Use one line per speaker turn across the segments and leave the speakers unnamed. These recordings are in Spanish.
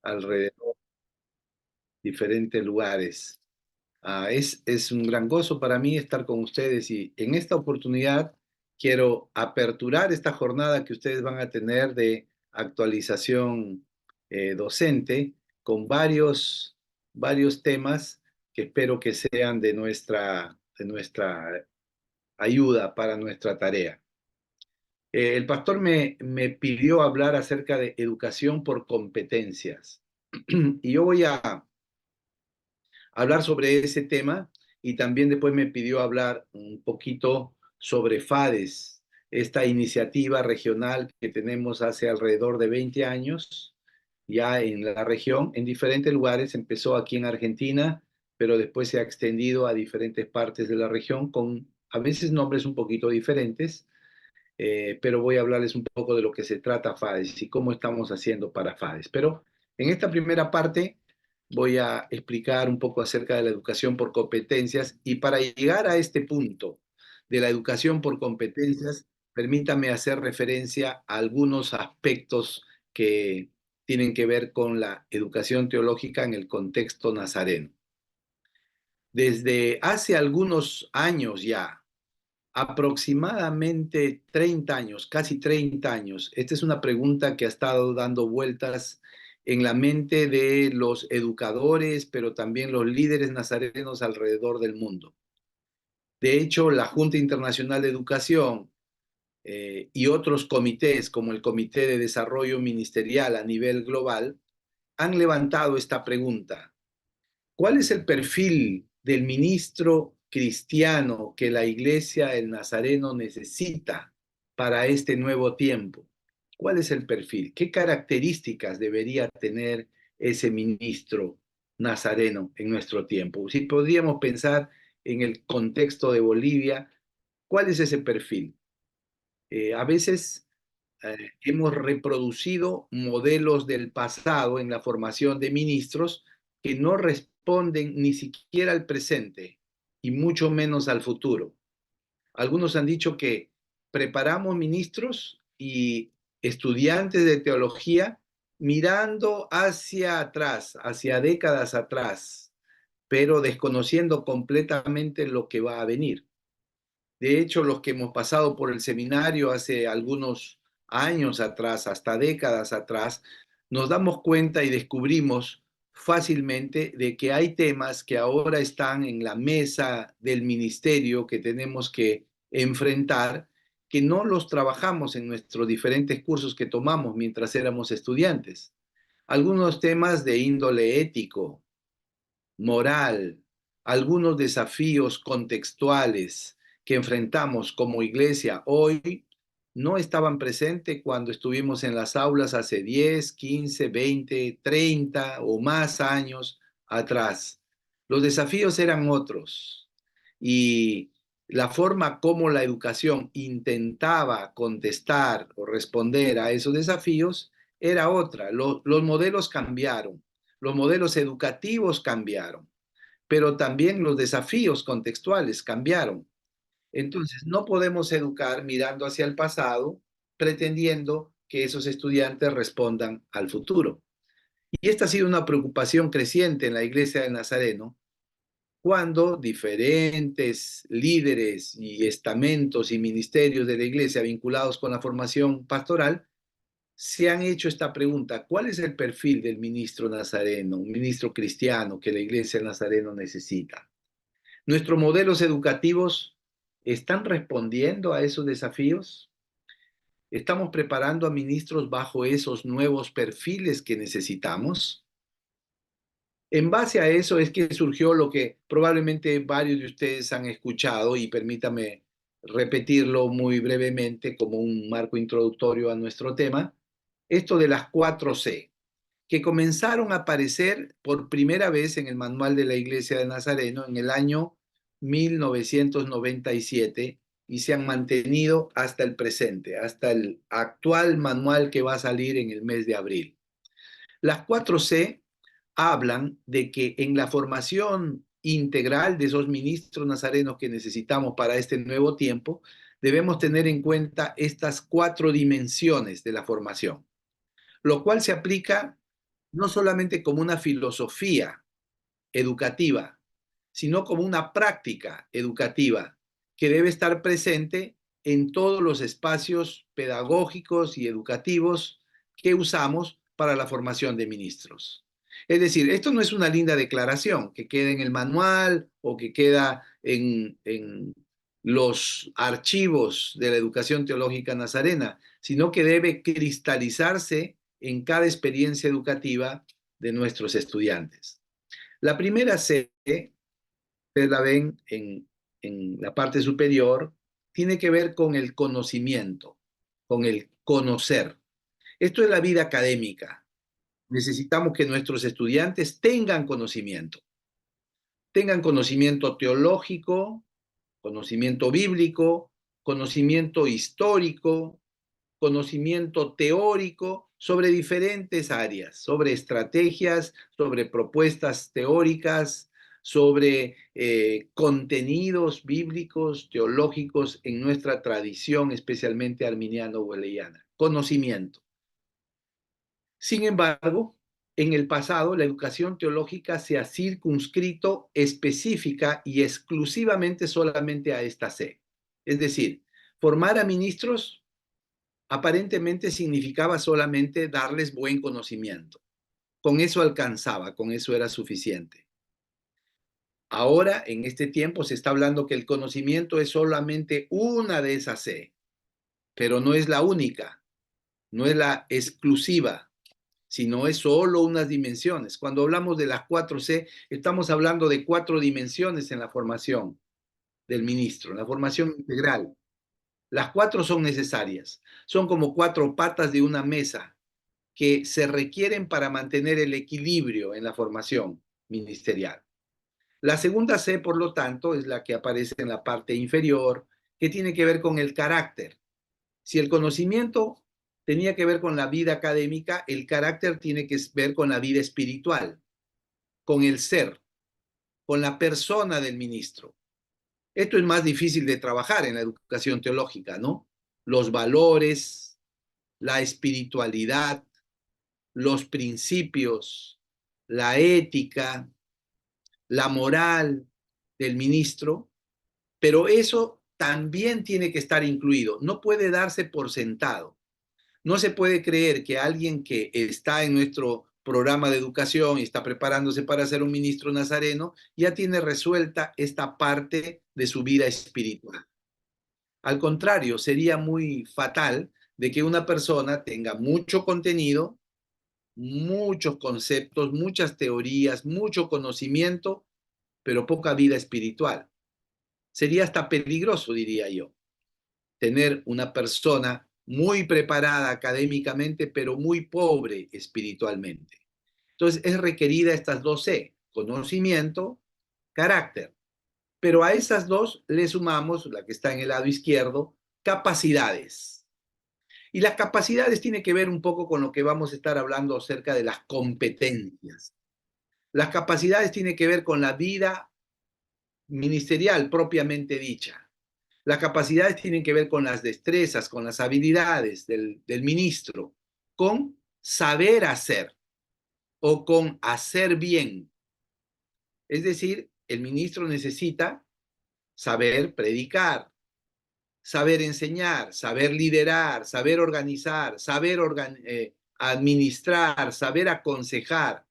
alrededor de diferentes lugares. Es un gran gozo para mí estar con ustedes y en esta oportunidad quiero aperturar esta jornada que ustedes van a tener de actualización docente con varios temas que espero que sean de nuestra ayuda para nuestra tarea. El pastor me pidió hablar acerca de educación por competencias y yo voy a hablar sobre ese tema y también después me pidió hablar un poquito sobre FADES, esta iniciativa regional que tenemos hace alrededor de 20 años ya en la región, en diferentes lugares. Empezó aquí en Argentina, pero después se ha extendido a diferentes partes de la región con a veces nombres un poquito diferentes, pero voy a hablarles un poco de lo que se trata FADES y cómo estamos haciendo para FADES. Pero en esta primera parte voy a explicar un poco acerca de la educación por competencias y para llegar a este punto de la educación por competencias, permítame hacer referencia a algunos aspectos que tienen que ver con la educación teológica en el contexto nazareno. Desde hace algunos años ya, aproximadamente 30 años, casi 30 años. Esta es una pregunta que ha estado dando vueltas en la mente de los educadores, pero también los líderes nazarenos alrededor del mundo. De hecho, la Junta Internacional de Educación y otros comités, como el Comité de Desarrollo Ministerial a nivel global, han levantado esta pregunta. ¿Cuál es el perfil del ministro cristiano que la Iglesia del Nazareno necesita para este nuevo tiempo? ¿Cuál es el perfil? ¿Qué características debería tener ese ministro nazareno en nuestro tiempo? Si podríamos pensar en el contexto de Bolivia, ¿cuál es ese perfil? A veces hemos reproducido modelos del pasado en la formación de ministros que no responden ni siquiera al presente y mucho menos al futuro. Algunos han dicho que preparamos ministros y estudiantes de teología mirando hacia atrás, hacia décadas atrás, pero desconociendo completamente lo que va a venir. De hecho, los que hemos pasado por el seminario hace algunos años atrás, hasta décadas atrás, nos damos cuenta y descubrimos fácilmente de que hay temas que ahora están en la mesa del ministerio que tenemos que enfrentar, que no los trabajamos en nuestros diferentes cursos que tomamos mientras éramos estudiantes. Algunos temas de índole ético, moral, algunos desafíos contextuales que enfrentamos como iglesia hoy no estaban presentes cuando estuvimos en las aulas hace 10, 15, 20, 30 o más años atrás. Los desafíos eran otros y la forma como la educación intentaba contestar o responder a esos desafíos era otra. Los modelos cambiaron, los modelos educativos cambiaron, pero también los desafíos contextuales cambiaron. Entonces, no podemos educar mirando hacia el pasado, pretendiendo que esos estudiantes respondan al futuro. Y esta ha sido una preocupación creciente en la Iglesia del Nazareno, cuando diferentes líderes y estamentos y ministerios de la Iglesia vinculados con la formación pastoral se han hecho esta pregunta: ¿cuál es el perfil del ministro nazareno, un ministro cristiano que la Iglesia del Nazareno necesita? ¿Nuestros modelos educativos están respondiendo a esos desafíos? ¿Estamos preparando a ministros bajo esos nuevos perfiles que necesitamos? En base a eso es que surgió lo que probablemente varios de ustedes han escuchado, y permítame repetirlo muy brevemente como un marco introductorio a nuestro tema, esto de las 4C, que comenzaron a aparecer por primera vez en el Manual de la Iglesia de Nazareno en el año 1997 y se han mantenido hasta el presente, hasta el actual manual que va a salir en el mes de abril. Las 4C hablan de que en la formación integral de esos ministros nazarenos que necesitamos para este nuevo tiempo, debemos tener en cuenta estas 4 dimensiones de la formación, lo cual se aplica no solamente como una filosofía educativa, sino como una práctica educativa que debe estar presente en todos los espacios pedagógicos y educativos que usamos para la formación de ministros. Es decir, esto no es una linda declaración que queda en el manual o que queda en los archivos de la educación teológica nazarena, sino que debe cristalizarse en cada experiencia educativa de nuestros estudiantes. La primera C, ustedes la ven en la parte superior, tiene que ver con el conocimiento, con el conocer. Esto es la vida académica. Necesitamos que nuestros estudiantes tengan conocimiento teológico, conocimiento bíblico, conocimiento histórico, conocimiento teórico sobre diferentes áreas, sobre estrategias, sobre propuestas teóricas, sobre contenidos bíblicos, teológicos en nuestra tradición, especialmente arminiano-weleyana. Conocimiento. Sin embargo, en el pasado, la educación teológica se ha circunscrito específica y exclusivamente solamente a esta C. Es decir, formar a ministros aparentemente significaba solamente darles buen conocimiento. Con eso alcanzaba, con eso era suficiente. Ahora, en este tiempo, se está hablando que el conocimiento es solamente una de esas C, pero no es la única, no es la exclusiva, sino es solo unas dimensiones. Cuando hablamos de las 4C, estamos hablando de 4 dimensiones en la formación del ministro, en la formación integral. Las 4 son necesarias, son como 4 patas de una mesa que se requieren para mantener el equilibrio en la formación ministerial. La segunda C, por lo tanto, es la que aparece en la parte inferior, que tiene que ver con el carácter. Si el conocimiento tenía que ver con la vida académica, el carácter tiene que ver con la vida espiritual, con el ser, con la persona del ministro. Esto es más difícil de trabajar en la educación teológica, ¿no? Los valores, la espiritualidad, los principios, la ética, la moral del ministro, pero eso también tiene que estar incluido. No puede darse por sentado. No se puede creer que alguien que está en nuestro programa de educación y está preparándose para ser un ministro nazareno ya tiene resuelta esta parte de su vida espiritual. Al contrario, sería muy fatal de que una persona tenga mucho contenido, muchos conceptos, muchas teorías, mucho conocimiento, pero poca vida espiritual. Sería hasta peligroso, diría yo, tener una persona muy preparada académicamente, pero muy pobre espiritualmente. Entonces, es requerida estas dos C, conocimiento, carácter. Pero a esas dos le sumamos, la que está en el lado izquierdo, capacidades. Y las capacidades tienen que ver un poco con lo que vamos a estar hablando acerca de las competencias. Las capacidades tienen que ver con la vida ministerial propiamente dicha. Las capacidades tienen que ver con las destrezas, con las habilidades del ministro, con saber hacer o con hacer bien. Es decir, el ministro necesita saber predicar, saber enseñar, saber liderar, saber organizar, saber administrar, saber aconsejar,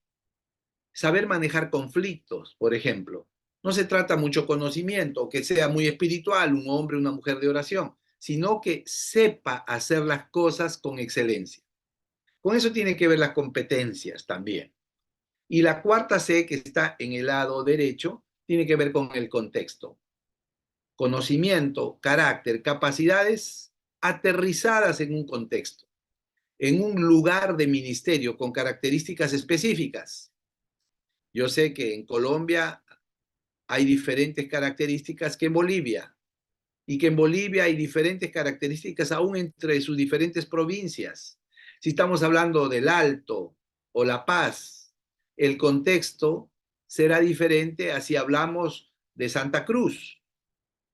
saber manejar conflictos, por ejemplo. No se trata mucho conocimiento, que sea muy espiritual, un hombre, una mujer de oración, sino que sepa hacer las cosas con excelencia. Con eso tiene que ver las competencias también. Y la cuarta C, que está en el lado derecho, tiene que ver con el contexto. Conocimiento, carácter, capacidades aterrizadas en un contexto, en un lugar de ministerio con características específicas. Yo sé que en Colombia hay diferentes características que en Bolivia, y que en Bolivia hay diferentes características aún entre sus diferentes provincias. Si estamos hablando del Alto o La Paz, el contexto será diferente a si hablamos de Santa Cruz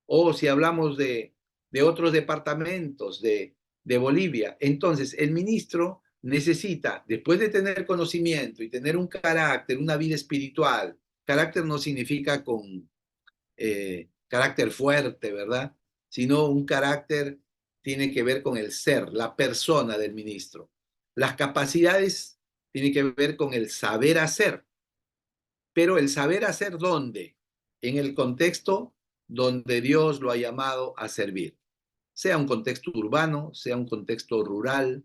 o si hablamos de otros departamentos de Bolivia. Entonces, el ministro necesita, después de tener conocimiento y tener un carácter, una vida espiritual, carácter no significa con carácter fuerte, ¿verdad? Sino un carácter tiene que ver con el ser, la persona del ministro. Las capacidades tienen que ver con el saber hacer, pero el saber hacer ¿dónde? En el contexto donde Dios lo ha llamado a servir. Sea un contexto urbano, sea un contexto rural,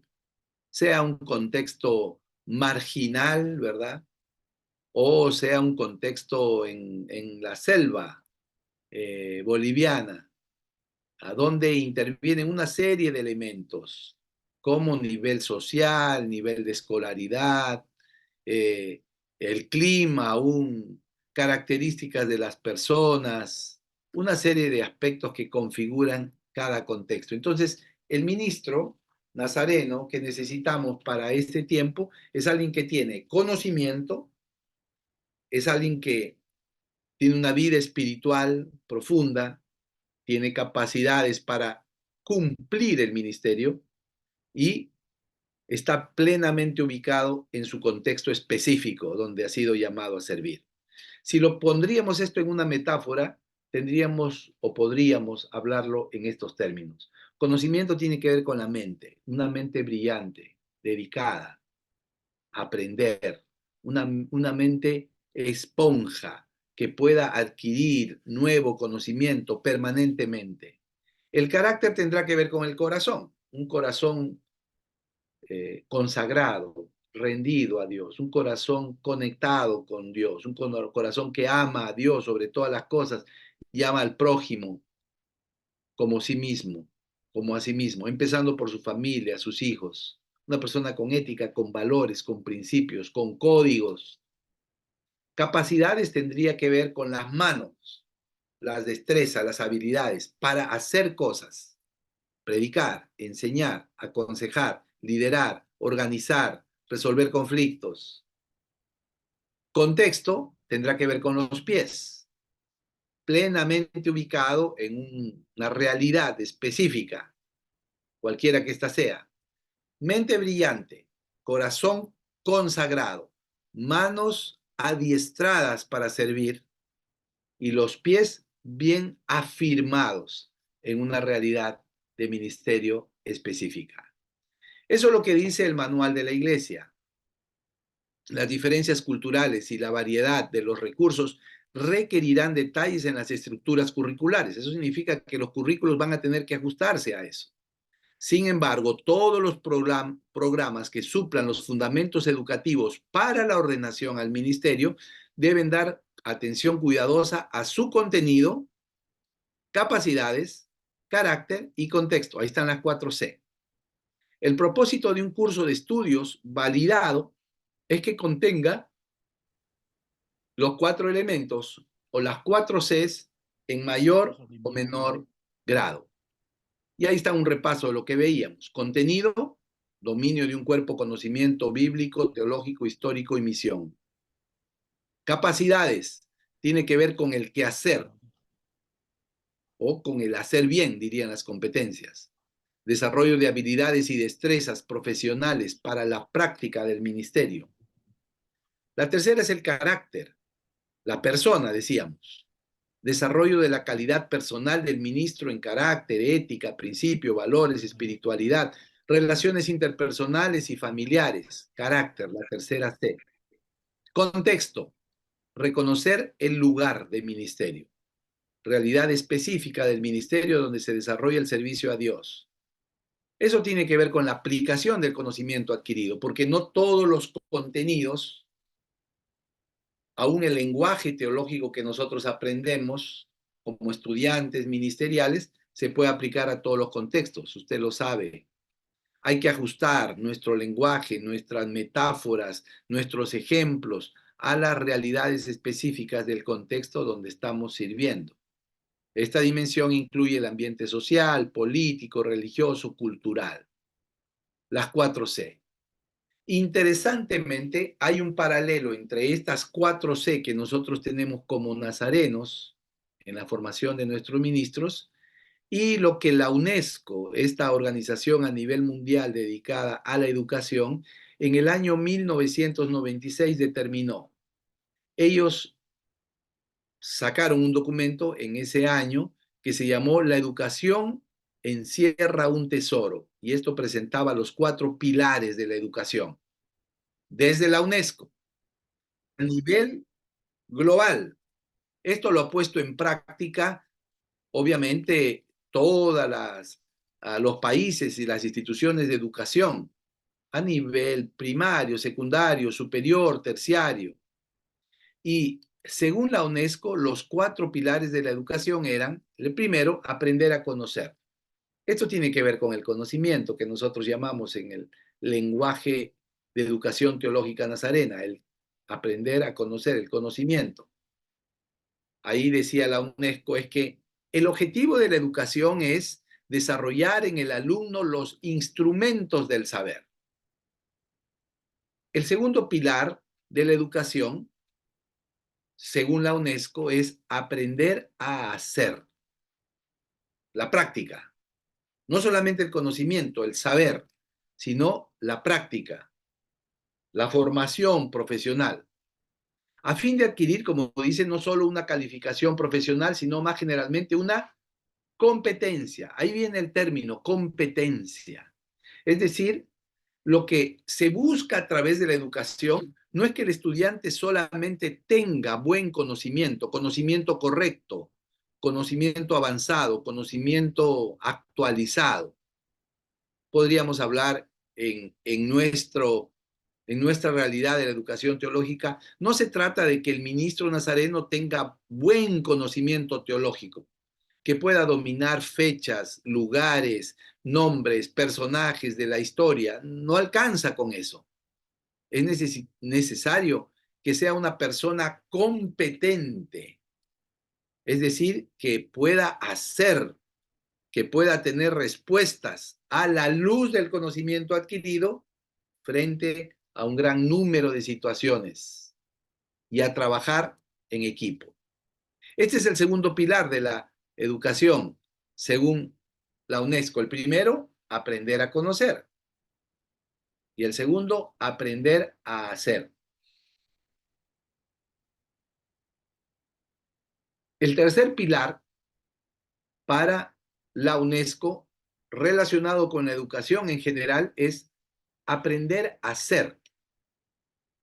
sea un contexto marginal, ¿verdad? O sea un contexto en la selva boliviana, a donde intervienen una serie de elementos, como nivel social, nivel de escolaridad, eh, el clima, aún características de las personas, una serie de aspectos que configuran cada contexto. Entonces, el ministro nazareno que necesitamos para este tiempo es alguien que tiene conocimiento, es alguien que tiene una vida espiritual profunda, tiene capacidades para cumplir el ministerio y está plenamente ubicado en su contexto específico donde ha sido llamado a servir. Si lo pondríamos esto en una metáfora, tendríamos o podríamos hablarlo en estos términos. Conocimiento tiene que ver con la mente, una mente brillante, dedicada a aprender, una mente esponja que pueda adquirir nuevo conocimiento permanentemente. El carácter tendrá que ver con el corazón, un corazón consagrado, rendido a Dios, un corazón conectado con Dios, un corazón que ama a Dios sobre todas las cosas y ama al prójimo como sí mismo, como a sí mismo, empezando por su familia, sus hijos. Una persona con ética, con valores, con principios, con códigos. Capacidades tendría que ver con las manos, las destrezas, las habilidades para hacer cosas, predicar, enseñar, aconsejar, liderar, organizar, resolver conflictos. Contexto tendrá que ver con los pies, plenamente ubicado en una realidad específica, cualquiera que ésta sea. Mente brillante, corazón consagrado, manos adiestradas para servir y los pies bien afirmados en una realidad de ministerio específica. Eso es lo que dice el manual de la iglesia. Las diferencias culturales y la variedad de los recursos requerirán detalles en las estructuras curriculares. Eso significa que los currículos van a tener que ajustarse a eso. Sin embargo, todos los programas que suplan los fundamentos educativos para la ordenación al ministerio deben dar atención cuidadosa a su contenido, capacidades, carácter y contexto. Ahí están las 4C. El propósito de un curso de estudios validado es que contenga los 4 elementos o las 4Cs en mayor o menor grado. Y ahí está un repaso de lo que veíamos. Contenido, dominio de un cuerpo, conocimiento bíblico, teológico, histórico y misión. Capacidades, tiene que ver con el quehacer o con el hacer bien, dirían las competencias. Desarrollo de habilidades y destrezas profesionales para la práctica del ministerio. La tercera es el carácter, la persona, decíamos. Desarrollo de la calidad personal del ministro en carácter, ética, principio, valores, espiritualidad, relaciones interpersonales y familiares, carácter, la tercera C. Contexto, reconocer el lugar de ministerio, realidad específica del ministerio donde se desarrolla el servicio a Dios. Eso tiene que ver con la aplicación del conocimiento adquirido, porque no todos los contenidos, aún el lenguaje teológico que nosotros aprendemos como estudiantes ministeriales, se puede aplicar a todos los contextos, usted lo sabe. Hay que ajustar nuestro lenguaje, nuestras metáforas, nuestros ejemplos a las realidades específicas del contexto donde estamos sirviendo. Esta dimensión incluye el ambiente social, político, religioso, cultural. Las 4C. Interesantemente, hay un paralelo entre estas 4C que nosotros tenemos como nazarenos en la formación de nuestros ministros y lo que la UNESCO, esta organización a nivel mundial dedicada a la educación, en el año 1996 determinó. Ellos sacaron un documento en ese año que se llamó La educación encierra un tesoro, y esto presentaba los 4 pilares de la educación desde la UNESCO a nivel global. Esto lo ha puesto en práctica, obviamente, los países y las instituciones de educación a nivel primario, secundario, superior, terciario. Y según la UNESCO, los 4 pilares de la educación eran, el primero, aprender a conocer. Esto tiene que ver con el conocimiento que nosotros llamamos en el lenguaje de educación teológica nazarena, el aprender a conocer, el conocimiento. Ahí decía la UNESCO, es que el objetivo de la educación es desarrollar en el alumno los instrumentos del saber. El segundo pilar de la educación, según la UNESCO, es aprender a hacer, la práctica. No solamente el conocimiento, el saber, sino la práctica, la formación profesional, a fin de adquirir, como dice, no solo una calificación profesional, sino más generalmente una competencia. Ahí viene el término, competencia. Es decir, lo que se busca a través de la educación no es que el estudiante solamente tenga buen conocimiento, conocimiento correcto, conocimiento avanzado, conocimiento actualizado. Podríamos hablar en nuestra realidad de la educación teológica. No se trata de que el ministro nazareno tenga buen conocimiento teológico, que pueda dominar fechas, lugares, nombres, personajes de la historia. No alcanza con eso. Es necesario que sea una persona competente, es decir, que pueda hacer, que pueda tener respuestas a la luz del conocimiento adquirido frente a un gran número de situaciones y a trabajar en equipo. Este es el segundo pilar de la educación, según la UNESCO. El primero, aprender a conocer. Y el segundo, aprender a hacer. El tercer pilar para la UNESCO relacionado con la educación en general es aprender a ser.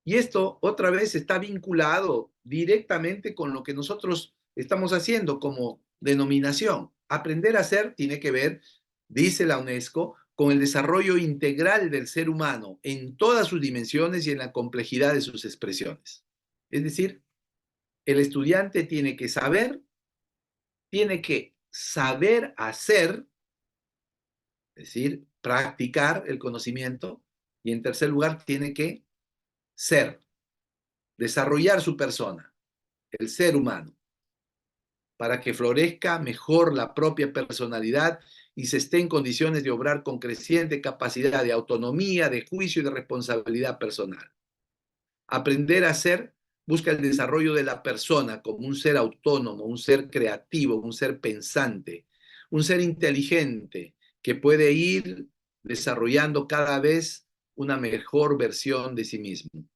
Y esto otra vez está vinculado directamente con lo que nosotros estamos haciendo como denominación. Aprender a ser tiene que ver, dice la UNESCO, con el desarrollo integral del ser humano en todas sus dimensiones y en la complejidad de sus expresiones. Es decir, el estudiante tiene que saber hacer, es decir, practicar el conocimiento, y en tercer lugar tiene que ser, desarrollar su persona, el ser humano, para que florezca mejor la propia personalidad y se esté en condiciones de obrar con creciente capacidad de autonomía, de juicio y de responsabilidad personal. Aprender a ser busca el desarrollo de la persona como un ser autónomo, un ser creativo, un ser pensante, un ser inteligente que puede ir desarrollando cada vez una mejor versión de sí mismo.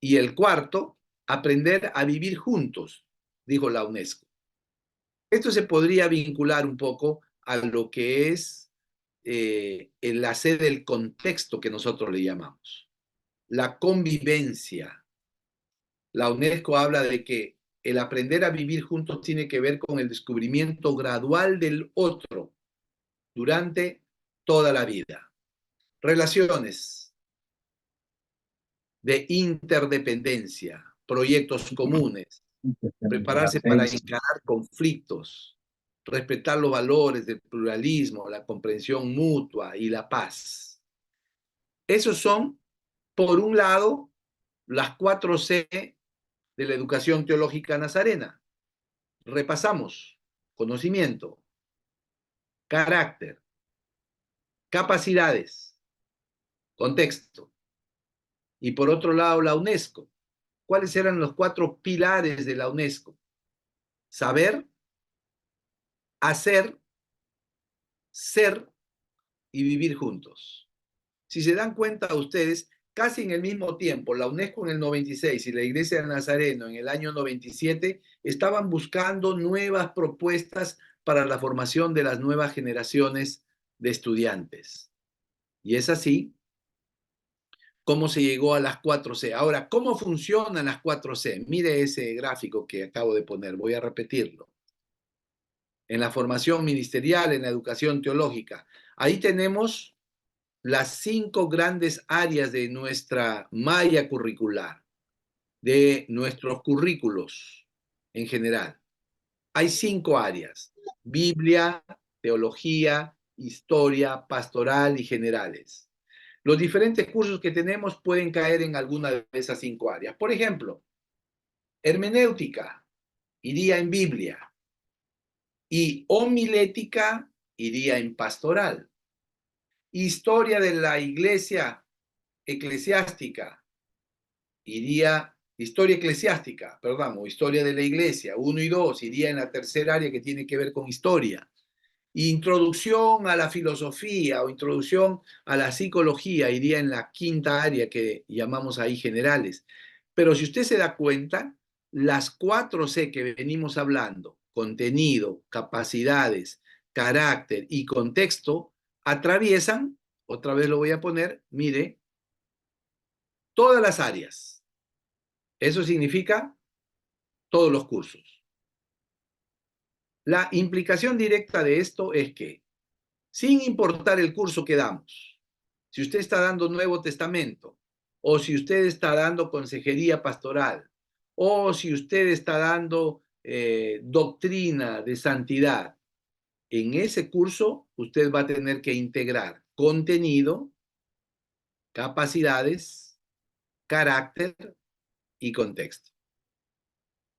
Y el cuarto, aprender a vivir juntos, dijo la UNESCO. Esto se podría vincular un poco a lo que es la sede del contexto que nosotros le llamamos, la convivencia. La UNESCO habla de que el aprender a vivir juntos tiene que ver con el descubrimiento gradual del otro durante toda la vida. Relaciones de interdependencia, proyectos comunes, prepararse para encarar conflictos, respetar los valores del pluralismo, la comprensión mutua y la paz. Esos son, por un lado, las 4C de la educación teológica nazarena. Repasamos: conocimiento, carácter, capacidades, contexto. Y por otro lado, la UNESCO. ¿Cuáles eran los 4 pilares de la UNESCO? Saber, hacer, ser y vivir juntos. Si se dan cuenta ustedes, casi en el mismo tiempo, la UNESCO en el 96 y la Iglesia de Nazareno en el año 97 estaban buscando nuevas propuestas para la formación de las nuevas generaciones de estudiantes. Y es así cómo se llegó a las 4C. Ahora, ¿cómo funcionan las 4C? Mire ese gráfico que acabo de poner, voy a repetirlo. En la formación ministerial, en la educación teológica, ahí tenemos las 5 grandes áreas de nuestra malla curricular, de nuestros currículos en general. Hay 5 áreas: Biblia, teología, historia, pastoral y generales. Los diferentes cursos que tenemos pueden caer en alguna de esas 5 áreas. Por ejemplo, hermenéutica iría en Biblia y homilética iría en pastoral. Historia de la iglesia eclesiástica iría, historia eclesiástica, perdón, o historia de la iglesia, 1 y 2, iría en la tercera área que tiene que ver con historia. Introducción a la filosofía o introducción a la psicología iría en la 5ª área que llamamos ahí generales. Pero si usted se da cuenta, las 4C que venimos hablando, contenido, capacidades, carácter y contexto, atraviesan, otra vez lo voy a poner, mire, todas las áreas. Eso significa todos los cursos. La implicación directa de esto es que, sin importar el curso que damos, si usted está dando Nuevo Testamento, o si usted está dando consejería pastoral, o si usted está dando doctrina de santidad, en ese curso usted va a tener que integrar contenido, capacidades, carácter y contexto.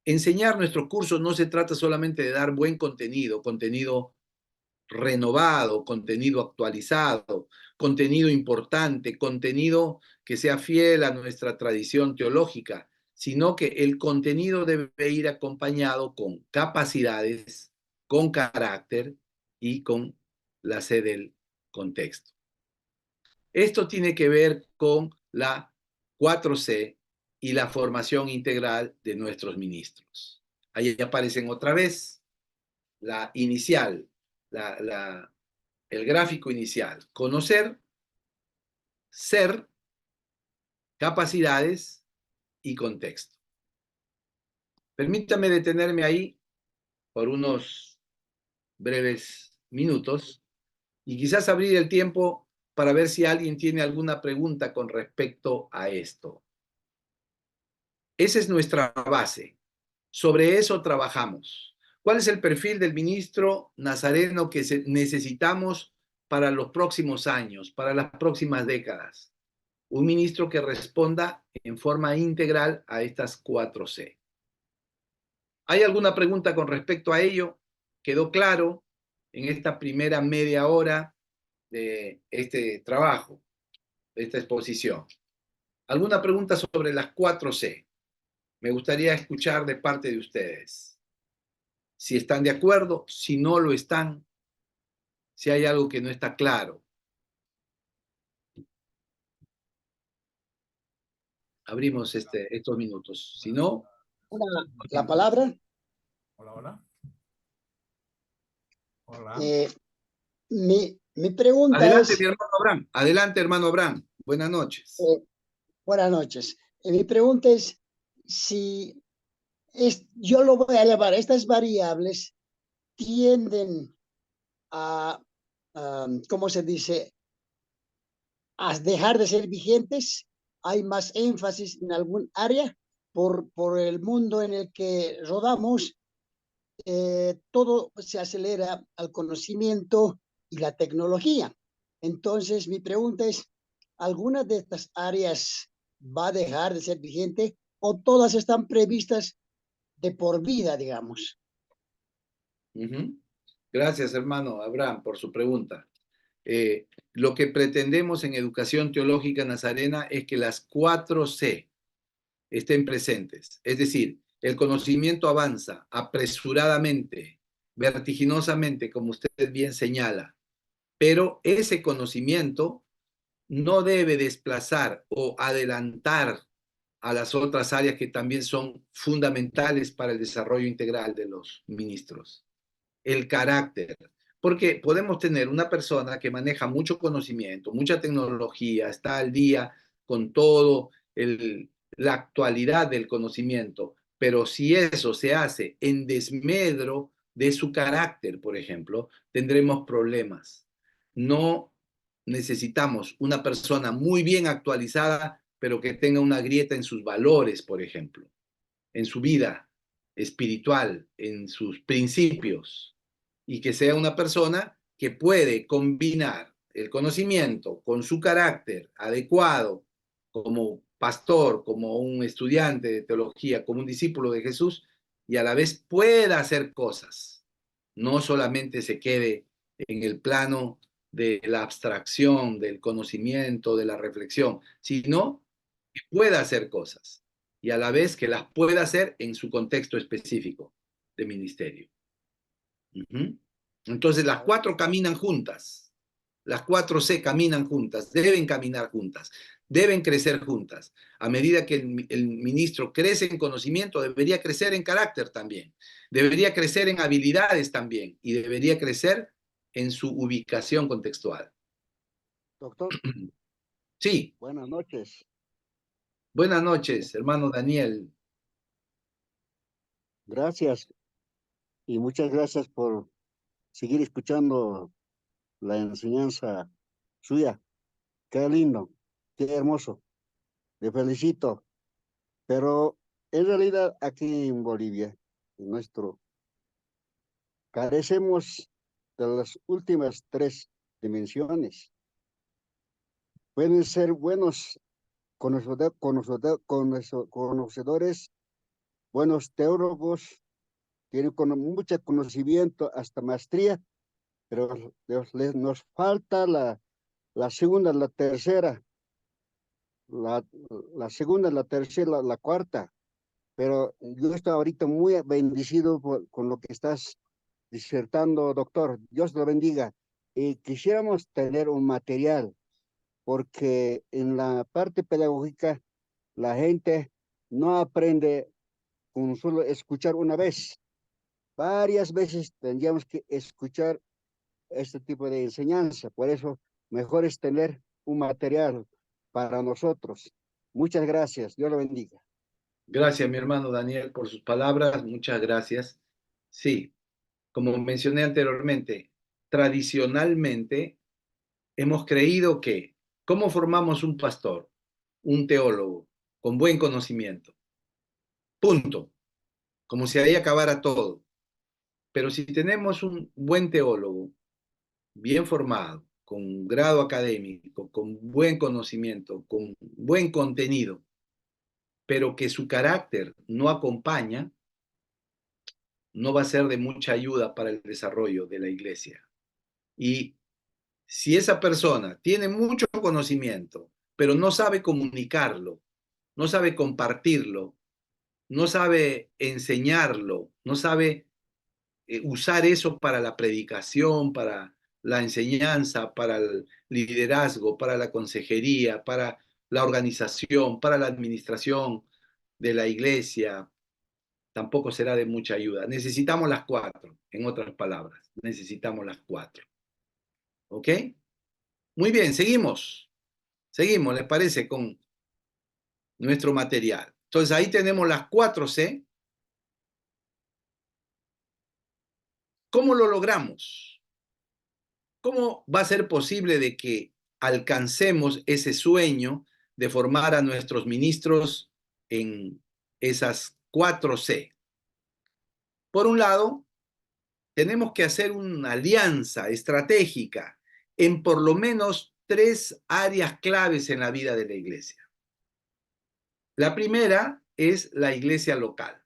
Enseñar nuestros cursos no se trata solamente de dar buen contenido, contenido renovado, contenido actualizado, contenido importante, contenido que sea fiel a nuestra tradición teológica, sino que el contenido debe ir acompañado con capacidades, con carácter y con la sede del contexto. Esto tiene que ver con la 4C y la formación integral de nuestros ministros. Ahí aparecen otra vez la inicial, el gráfico inicial: conocer, ser, capacidades y contexto. Permítame detenerme ahí por unos breves minutos y quizás abrir el tiempo para ver si alguien tiene alguna pregunta con respecto a esto. Esa es nuestra base. Sobre eso trabajamos. ¿Cuál es el perfil del ministro nazareno que necesitamos para los próximos años, para las próximas décadas? Un ministro que responda en forma integral a estas 4C. ¿Hay alguna pregunta con respecto a ello? ¿Quedó claro en esta primera media hora de este trabajo, de esta exposición? ¿Alguna pregunta sobre las 4C? Me gustaría escuchar de parte de ustedes. Si están de acuerdo, si no lo están, si hay algo que no está claro. Abrimos estos minutos. Si no,
la palabra.
Hola, hola. Hola.
Mi pregunta
adelante,
es...
mi hermano Abraham. Adelante, hermano Abraham. Buenas noches.
Buenas noches. Mi pregunta es si yo lo voy a elevar, estas variables tienden a, ¿cómo se dice?, a dejar de ser vigentes. Hay más énfasis en algún área por el mundo en el que rodamos. Todo se acelera al conocimiento y la tecnología. Entonces, mi pregunta es, ¿alguna de estas áreas va a dejar de ser vigente o todas están previstas de por vida, digamos?
Gracias, hermano Abraham, por su pregunta. Lo que pretendemos en Educación Teológica Nazarena es que las 4C estén presentes. Es decir, el conocimiento avanza apresuradamente vertiginosamente, como usted bien señala, pero ese conocimiento no debe desplazar o adelantar a las otras áreas que también son fundamentales para el desarrollo integral de los ministros. El carácter. Porque podemos tener una persona que maneja mucho conocimiento, mucha tecnología, está al día con todo la actualidad del conocimiento, pero si eso se hace en desmedro de su carácter, por ejemplo, tendremos problemas. No necesitamos una persona muy bien actualizada, pero que tenga una grieta en sus valores, por ejemplo, en su vida espiritual, en sus principios, y que sea una persona que puede combinar el conocimiento con su carácter adecuado como pastor, como un estudiante de teología, como un discípulo de Jesús, y a la vez pueda hacer cosas, no solamente se quede en el plano de la abstracción, del conocimiento, de la reflexión, sino que pueda hacer cosas y a la vez que las pueda hacer en su contexto específico de ministerio. Entonces las cuatro caminan juntas, las cuatro C caminan juntas, deben caminar juntas, deben crecer juntas. A medida que el ministro crece en conocimiento, debería crecer en carácter también, debería crecer en habilidades también y debería crecer en su ubicación contextual.
Doctor,
Sí,
buenas noches.
buenas noches, hermano Daniel.
Gracias y muchas gracias por seguir escuchando la enseñanza suya. Qué lindo, qué hermoso. Le felicito. Pero en realidad aquí en Bolivia, en nuestro, carecemos de las últimas tres dimensiones. Pueden ser buenos conocedores, buenos teólogos, tienen mucho conocimiento, hasta maestría, pero nos falta la segunda, la tercera, la, la segunda, la tercera, la cuarta. Pero yo estoy ahorita muy bendecido con lo que estás disertando, doctor. Dios lo bendiga. Y quisiéramos tener un material, porque en la parte pedagógica la gente no aprende con solo escuchar una vez. Varias veces tendríamos que escuchar este tipo de enseñanza. Por eso, mejor es tener un material para nosotros. Muchas gracias. Dios lo bendiga.
Gracias, mi hermano Daniel, por sus palabras. Muchas gracias. Sí, como mencioné anteriormente, tradicionalmente hemos creído que, ¿cómo formamos un pastor, un teólogo con buen conocimiento? Punto. Como si ahí acabara todo. Pero si tenemos un buen teólogo, bien formado, con grado académico, con buen conocimiento, con buen contenido, pero que su carácter no acompaña, no va a ser de mucha ayuda para el desarrollo de la iglesia. Y si esa persona tiene mucho conocimiento, pero no sabe comunicarlo, no sabe compartirlo, no sabe enseñarlo, no sabe usar eso para la predicación, para la enseñanza, para el liderazgo, para la consejería, para la organización, para la administración de la iglesia, tampoco será de mucha ayuda. Necesitamos las cuatro, en otras palabras, necesitamos las cuatro. ¿Ok? Muy bien, seguimos. Seguimos, ¿les parece? Con nuestro material. Entonces ahí tenemos las cuatro C. ¿Cómo lo logramos? ¿Cómo va a ser posible de que alcancemos ese sueño de formar a nuestros ministros en esas cuatro C? Por un lado, tenemos que hacer una alianza estratégica en por lo menos tres áreas claves en la vida de la iglesia. La primera es la iglesia local.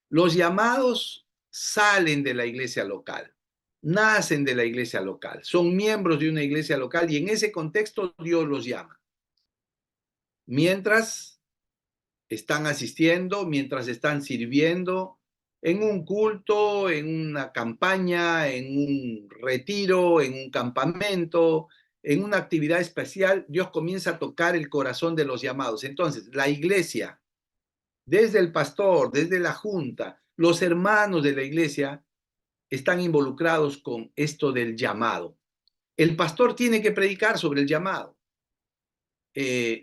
Los llamados salen de la iglesia local, nacen de la iglesia local, son miembros de una iglesia local y en ese contexto Dios los llama. Mientras están asistiendo, mientras están sirviendo En un culto, en una campaña, en un retiro, en un campamento, en una actividad especial, Dios comienza a tocar el corazón de los llamados. Entonces, la iglesia, desde el pastor, desde la junta, los hermanos de la iglesia están involucrados con esto del llamado. El pastor tiene que predicar sobre el llamado.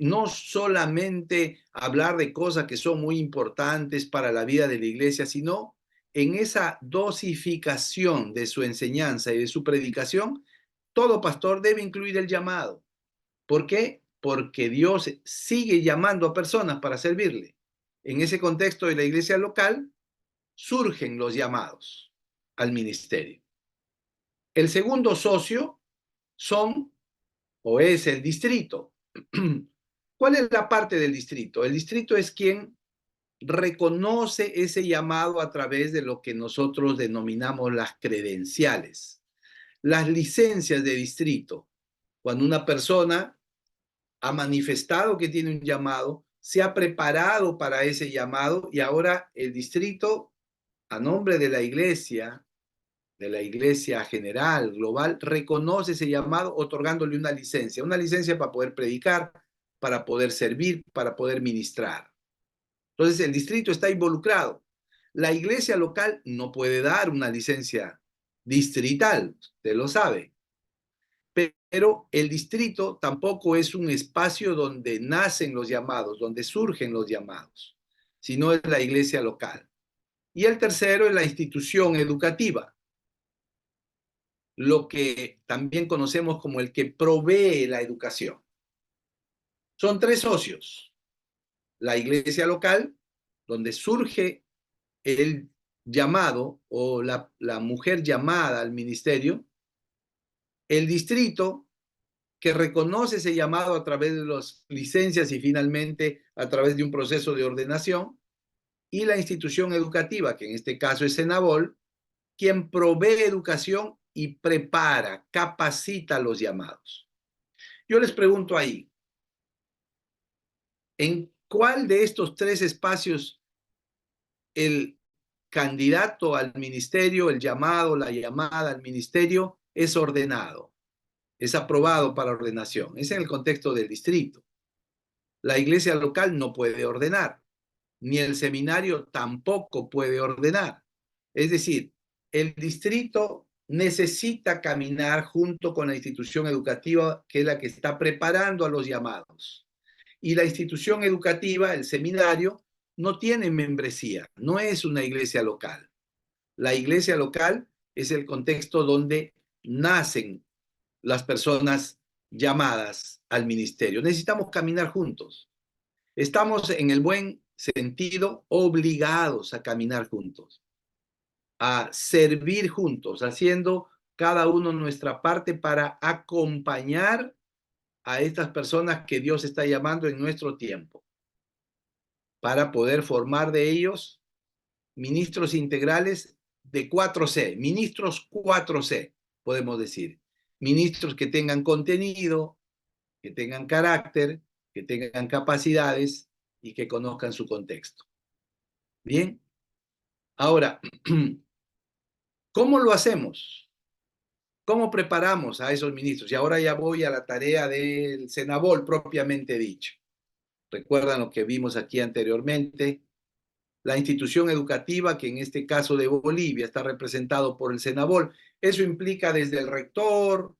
No solamente hablar de cosas que son muy importantes para la vida de la iglesia, sino en esa dosificación de su enseñanza y de su predicación, todo pastor debe incluir el llamado. ¿Por qué? Porque Dios sigue llamando a personas para servirle. En ese contexto de la iglesia local surgen los llamados al ministerio. El segundo socio son o es el distrito. ¿Cuál es la parte del distrito? El distrito es quien reconoce ese llamado a través de lo que nosotros denominamos las credenciales, las licencias de distrito. Cuando una persona ha manifestado que tiene un llamado, se ha preparado para ese llamado y ahora el distrito, a nombre de la iglesia general, global, reconoce ese llamado otorgándole una licencia para poder predicar, para poder servir, para poder ministrar. Entonces el distrito está involucrado. La iglesia local no puede dar una licencia distrital, usted lo sabe, pero el distrito tampoco es un espacio donde nacen los llamados, donde surgen los llamados, sino es la iglesia local. Y el tercero es la institución educativa, lo que también conocemos como el que provee la educación. Son tres socios. La iglesia local, donde surge el llamado o la mujer llamada al ministerio. El distrito, que reconoce ese llamado a través de las licencias y finalmente a través de un proceso de ordenación. Y la institución educativa, que en este caso es Senabol, quien provee educación y prepara, capacita a los llamados. Yo les pregunto ahí, ¿en cuál de estos tres espacios el candidato al ministerio, el llamado, la llamada al ministerio es ordenado, es aprobado para ordenación? Es en el contexto del distrito. La iglesia local no puede ordenar, ni el seminario tampoco puede ordenar. Es decir, el distrito necesita caminar junto con la institución educativa, que es la que está preparando a los llamados. Y la institución educativa, el seminario, no tiene membresía, no es una iglesia local. La iglesia local es el contexto donde nacen las personas llamadas al ministerio. Necesitamos caminar juntos. Estamos en el buen sentido obligados a caminar juntos, a servir juntos, haciendo cada uno nuestra parte para acompañar a estas personas que Dios está llamando en nuestro tiempo, para poder formar de ellos ministros integrales de 4C, ministros 4C, podemos decir. Ministros que tengan contenido, que tengan carácter, que tengan capacidades y que conozcan su contexto. Bien, ahora, ¿cómo lo hacemos? ¿Cómo preparamos a esos ministros? Y ahora ya voy a la tarea del Senabol propiamente dicho. Recuerdan lo que vimos aquí anteriormente. La institución educativa, que en este caso de Bolivia está representado por el Senabol. Eso implica desde el rector,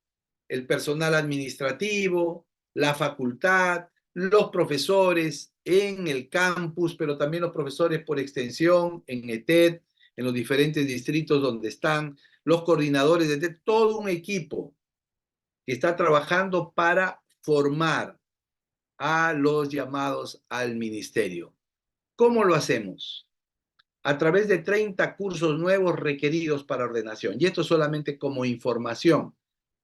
el personal administrativo, la facultad, los profesores en el campus, pero también los profesores por extensión en ETED, en los diferentes distritos donde están, los coordinadores de ETED, todo un equipo que está trabajando para formar a los llamados al ministerio. ¿Cómo lo hacemos? A través de 30 cursos nuevos requeridos para ordenación. Y esto solamente como información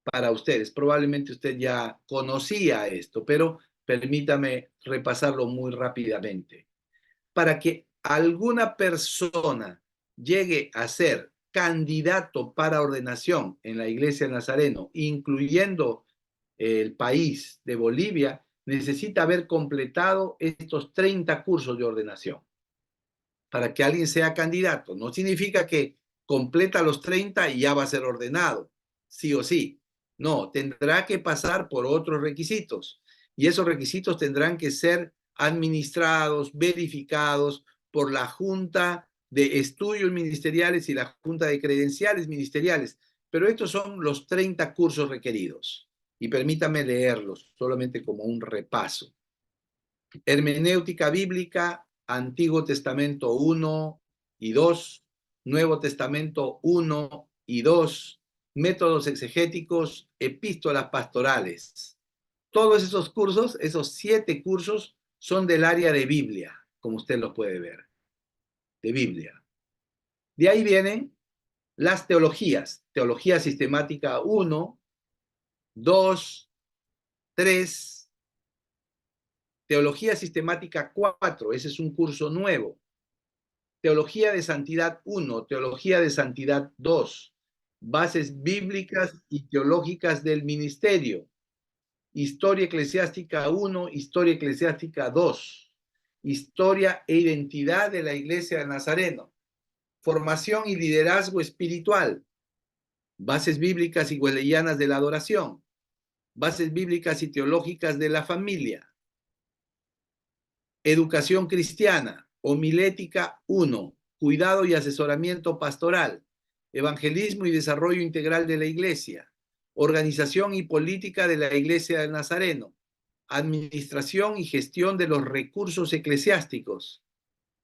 para ustedes. Probablemente usted ya conocía esto, pero permítame repasarlo muy rápidamente. Para que alguna persona llegue a ser candidato para ordenación en la Iglesia Nazareno, incluyendo el país de Bolivia, necesita haber completado estos 30 cursos de ordenación. para que alguien sea candidato. No significa que completa los 30 y ya va a ser ordenado, sí o sí. No, tendrá que pasar por otros requisitos y esos requisitos tendrán que ser administrados, verificados por la Junta de Estudios Ministeriales y la Junta de Credenciales Ministeriales. Pero estos son los 30 cursos requeridos y permítame leerlos solamente como un repaso. Hermenéutica bíblica, Antiguo Testamento 1 y 2, Nuevo Testamento 1 y 2, métodos exegéticos, epístolas pastorales. Todos esos cursos, esos 7 cursos, son del área de Biblia, como usted lo puede ver, de Biblia. De ahí vienen las teologías, teología sistemática 1, 2, 3, teología sistemática 4, ese es un curso nuevo. Teología de Santidad 1, Teología de Santidad 2, Bases Bíblicas y Teológicas del Ministerio, Historia Eclesiástica 1, Historia Eclesiástica 2, Historia e Identidad de la Iglesia de Nazareno, Formación y Liderazgo Espiritual, Bases Bíblicas y Wesleyanas de la Adoración, Bases Bíblicas y Teológicas de la Familia, Educación Cristiana, Homilética 1, Cuidado y Asesoramiento Pastoral, Evangelismo y Desarrollo Integral de la Iglesia, Organización y Política de la Iglesia del Nazareno, Administración y Gestión de los Recursos Eclesiásticos,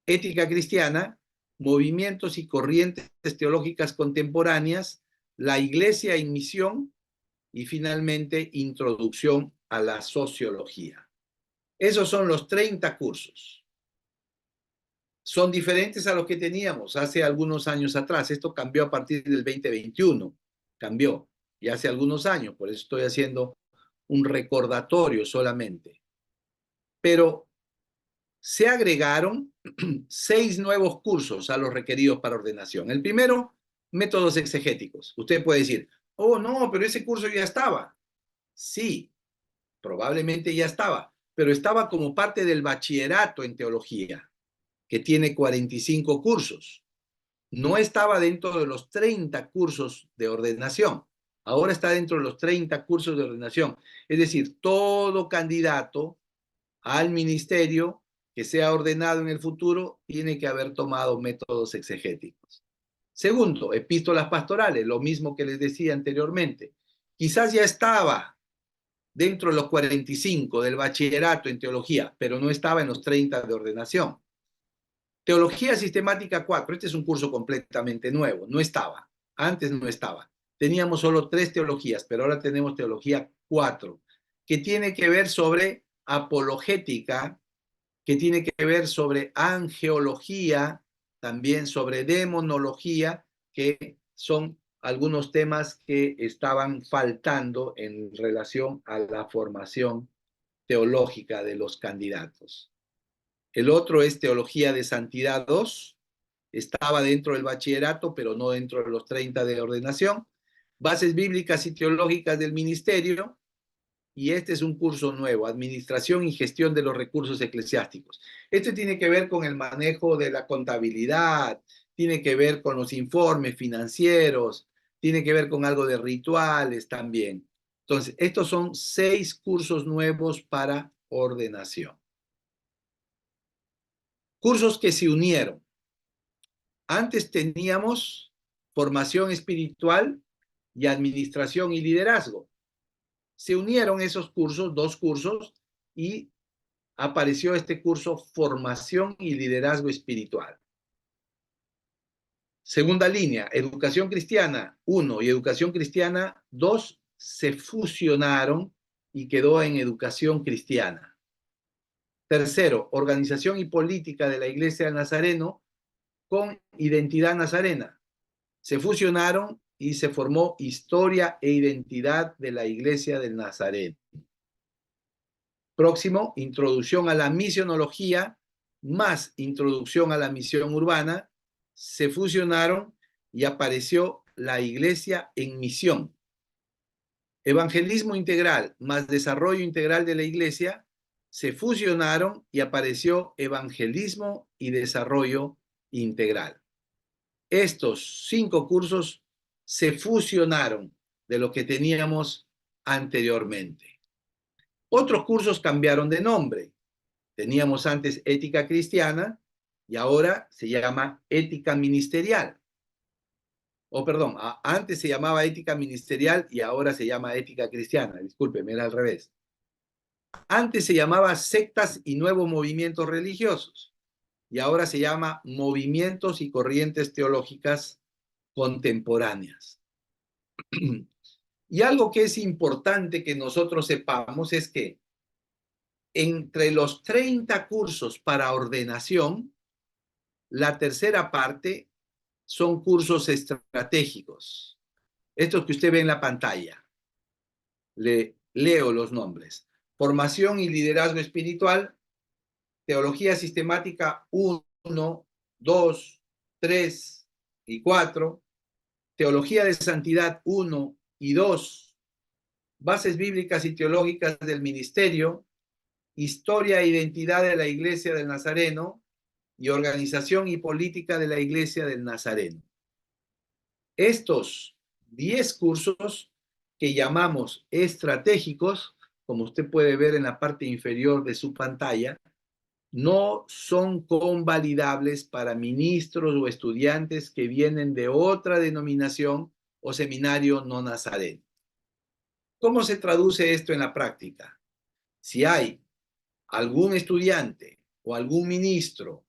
Ética Cristiana, Movimientos y Corrientes Teológicas Contemporáneas, la Iglesia en Misión y finalmente Introducción a la Sociología. Esos son los 30 cursos. Son diferentes a los que teníamos hace algunos años atrás. Esto cambió a partir del 2021. Cambió. Y hace algunos años. Por eso estoy haciendo un recordatorio solamente. Pero se agregaron 6 nuevos cursos a los requeridos para ordenación. El primero, métodos exegéticos. Usted puede decir, oh, no, pero ese curso ya estaba. Sí, probablemente ya estaba, pero estaba como parte del bachillerato en teología, que tiene 45 cursos. No estaba dentro de los 30 cursos de ordenación. Ahora está dentro de los 30 cursos de ordenación. Es decir, todo candidato al ministerio que sea ordenado en el futuro tiene que haber tomado métodos exegéticos. Segundo, epístolas pastorales, lo mismo que les decía anteriormente. Quizás ya estaba dentro de los 45 del bachillerato en teología, pero no estaba en los 30 de ordenación. Teología sistemática 4, este es un curso completamente nuevo, no estaba, antes no estaba. Teníamos solo 3 teologías, pero ahora tenemos teología 4, que tiene que ver sobre apologética, que tiene que ver sobre angeología, también sobre demonología, que son algunos temas que estaban faltando en relación a la formación teológica de los candidatos. El otro es Teología de Santidad 2, estaba dentro del bachillerato, pero no dentro de los 30 de ordenación. Bases Bíblicas y Teológicas del Ministerio, y este es un curso nuevo, Administración y Gestión de los Recursos Eclesiásticos. Este tiene que ver con el manejo de la contabilidad, tiene que ver con los informes financieros, tiene que ver con algo de rituales también. Entonces, estos son 6 cursos nuevos para ordenación. Cursos que se unieron. Antes teníamos formación espiritual y administración y liderazgo. Se unieron esos cursos, 2 cursos, y apareció este curso Formación y Liderazgo Espiritual. Segunda línea, Educación Cristiana 1 y Educación Cristiana 2 se fusionaron y quedó en Educación Cristiana. Tercero, Organización y Política de la Iglesia del Nazareno con Identidad Nazarena. Se fusionaron y se formó Historia e Identidad de la Iglesia del Nazareno. Próximo, Introducción a la Misionología más Introducción a la Misión Urbana, se fusionaron y apareció la Iglesia en Misión. Evangelismo Integral más Desarrollo Integral de la Iglesia se fusionaron y apareció Evangelismo y Desarrollo integral. Estos 5 cursos se fusionaron de lo que teníamos anteriormente. Otros cursos cambiaron de nombre. Teníamos antes ética cristiana y ahora se llama ética ministerial. Perdón, antes se llamaba ética ministerial y ahora se llama ética cristiana. Discúlpeme, era al revés. Antes se llamaba sectas y nuevos movimientos religiosos y ahora se llama movimientos y corrientes teológicas contemporáneas. Y algo que es importante que nosotros sepamos es que entre los 30 cursos para ordenación, la tercera parte son cursos estratégicos. Estos que usted ve en la pantalla. Le leo los nombres. Formación y liderazgo espiritual, teología sistemática 1, 2, 3 y 4, teología de santidad 1 y 2, bases bíblicas y teológicas del ministerio, historia e identidad de la Iglesia del Nazareno y organización y política de la Iglesia del Nazareno. Estos 10 cursos que llamamos estratégicos, como usted puede ver en la parte inferior de su pantalla, no son convalidables para ministros o estudiantes que vienen de otra denominación o seminario no nazareno. ¿Cómo se traduce esto en la práctica? Si hay algún estudiante o algún ministro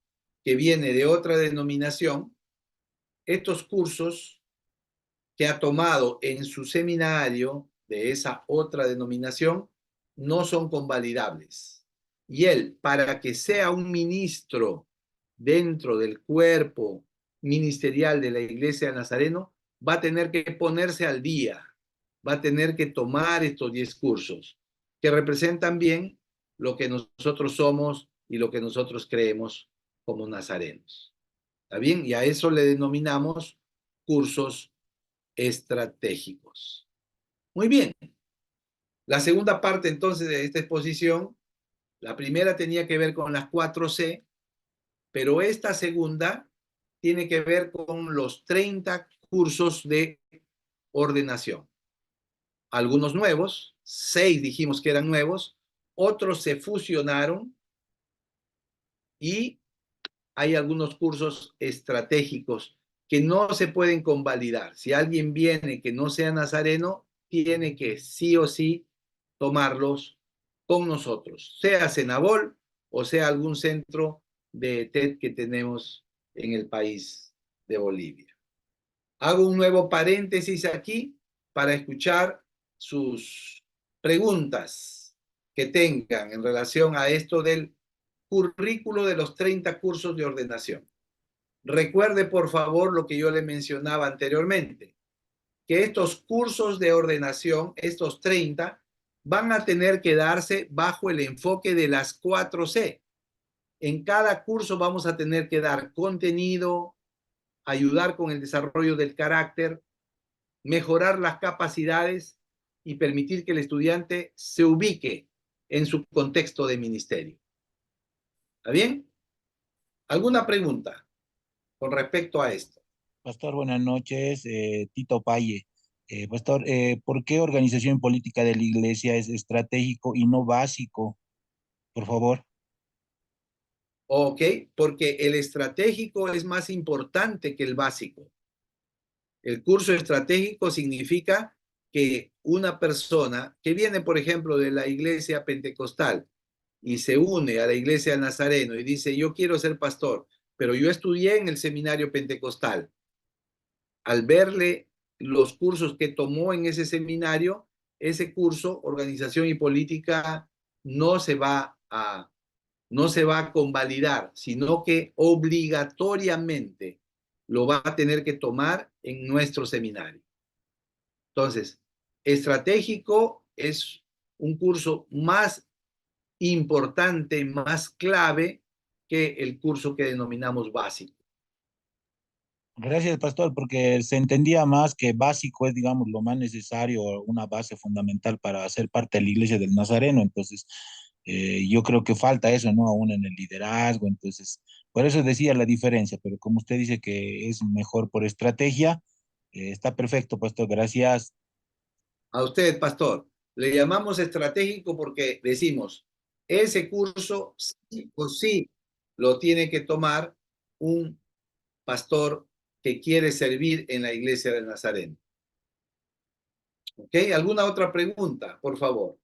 que viene de otra denominación, estos cursos que ha tomado en su seminario de esa otra denominación no son convalidables. Y él, para que sea un ministro dentro del cuerpo ministerial de la Iglesia de Nazareno, va a tener que ponerse al día, va a tener que tomar estos 10 cursos, que representan bien lo que nosotros somos y lo que nosotros creemos como nazarenos. ¿Está bien? Y a eso le denominamos cursos estratégicos. Muy bien. La segunda parte entonces de esta exposición, la primera tenía que ver con las 4C, pero esta segunda tiene que ver con los 30 cursos de ordenación. Algunos nuevos, 6 dijimos que eran nuevos, otros se fusionaron y hay algunos cursos estratégicos que no se pueden convalidar. Si alguien viene que no sea nazareno, tiene que sí o sí tomarlos con nosotros, sea Senabol o sea algún centro de TED que tenemos en el país de Bolivia. Hago un nuevo paréntesis aquí para escuchar sus preguntas que tengan en relación a esto del currículo de los 30 cursos de ordenación. Recuerde, por favor, lo que yo le mencionaba anteriormente, que estos cursos de ordenación, estos 30, van a tener que darse bajo el enfoque de las 4C. En cada curso vamos a tener que dar contenido, ayudar con el desarrollo del carácter, mejorar las capacidades y permitir que el estudiante se ubique en su contexto de ministerio. ¿Está bien? ¿Alguna pregunta con respecto a esto?
Pastor, buenas noches. Tito Paye. Pastor, ¿por qué organización política de la iglesia es estratégico y no básico? Por favor.
Ok, porque el estratégico es más importante que el básico. El curso estratégico significa que una persona que viene, por ejemplo, de la iglesia pentecostal y se une a la iglesia del Nazareno y dice, yo quiero ser pastor, pero yo estudié en el seminario pentecostal. Al verle los cursos que tomó en ese seminario, ese curso, organización y política, no se va a convalidar, sino que obligatoriamente lo va a tener que tomar en nuestro seminario. Entonces, estratégico es un curso más importante, más clave que el curso que denominamos básico.
Gracias, pastor, porque se entendía más que básico es, digamos, lo más necesario, una base fundamental para ser parte de la iglesia del Nazareno. Entonces, Yo creo que falta eso, ¿no? Aún en el liderazgo, entonces, por eso decía la diferencia, pero como usted dice que es mejor por estrategia, está perfecto, pastor, gracias.
A usted, pastor, le llamamos estratégico porque decimos, ese curso sí o sí lo tiene que tomar un pastor que quiere servir en la iglesia del Nazareno. ¿Ok? ¿Alguna otra pregunta, por favor?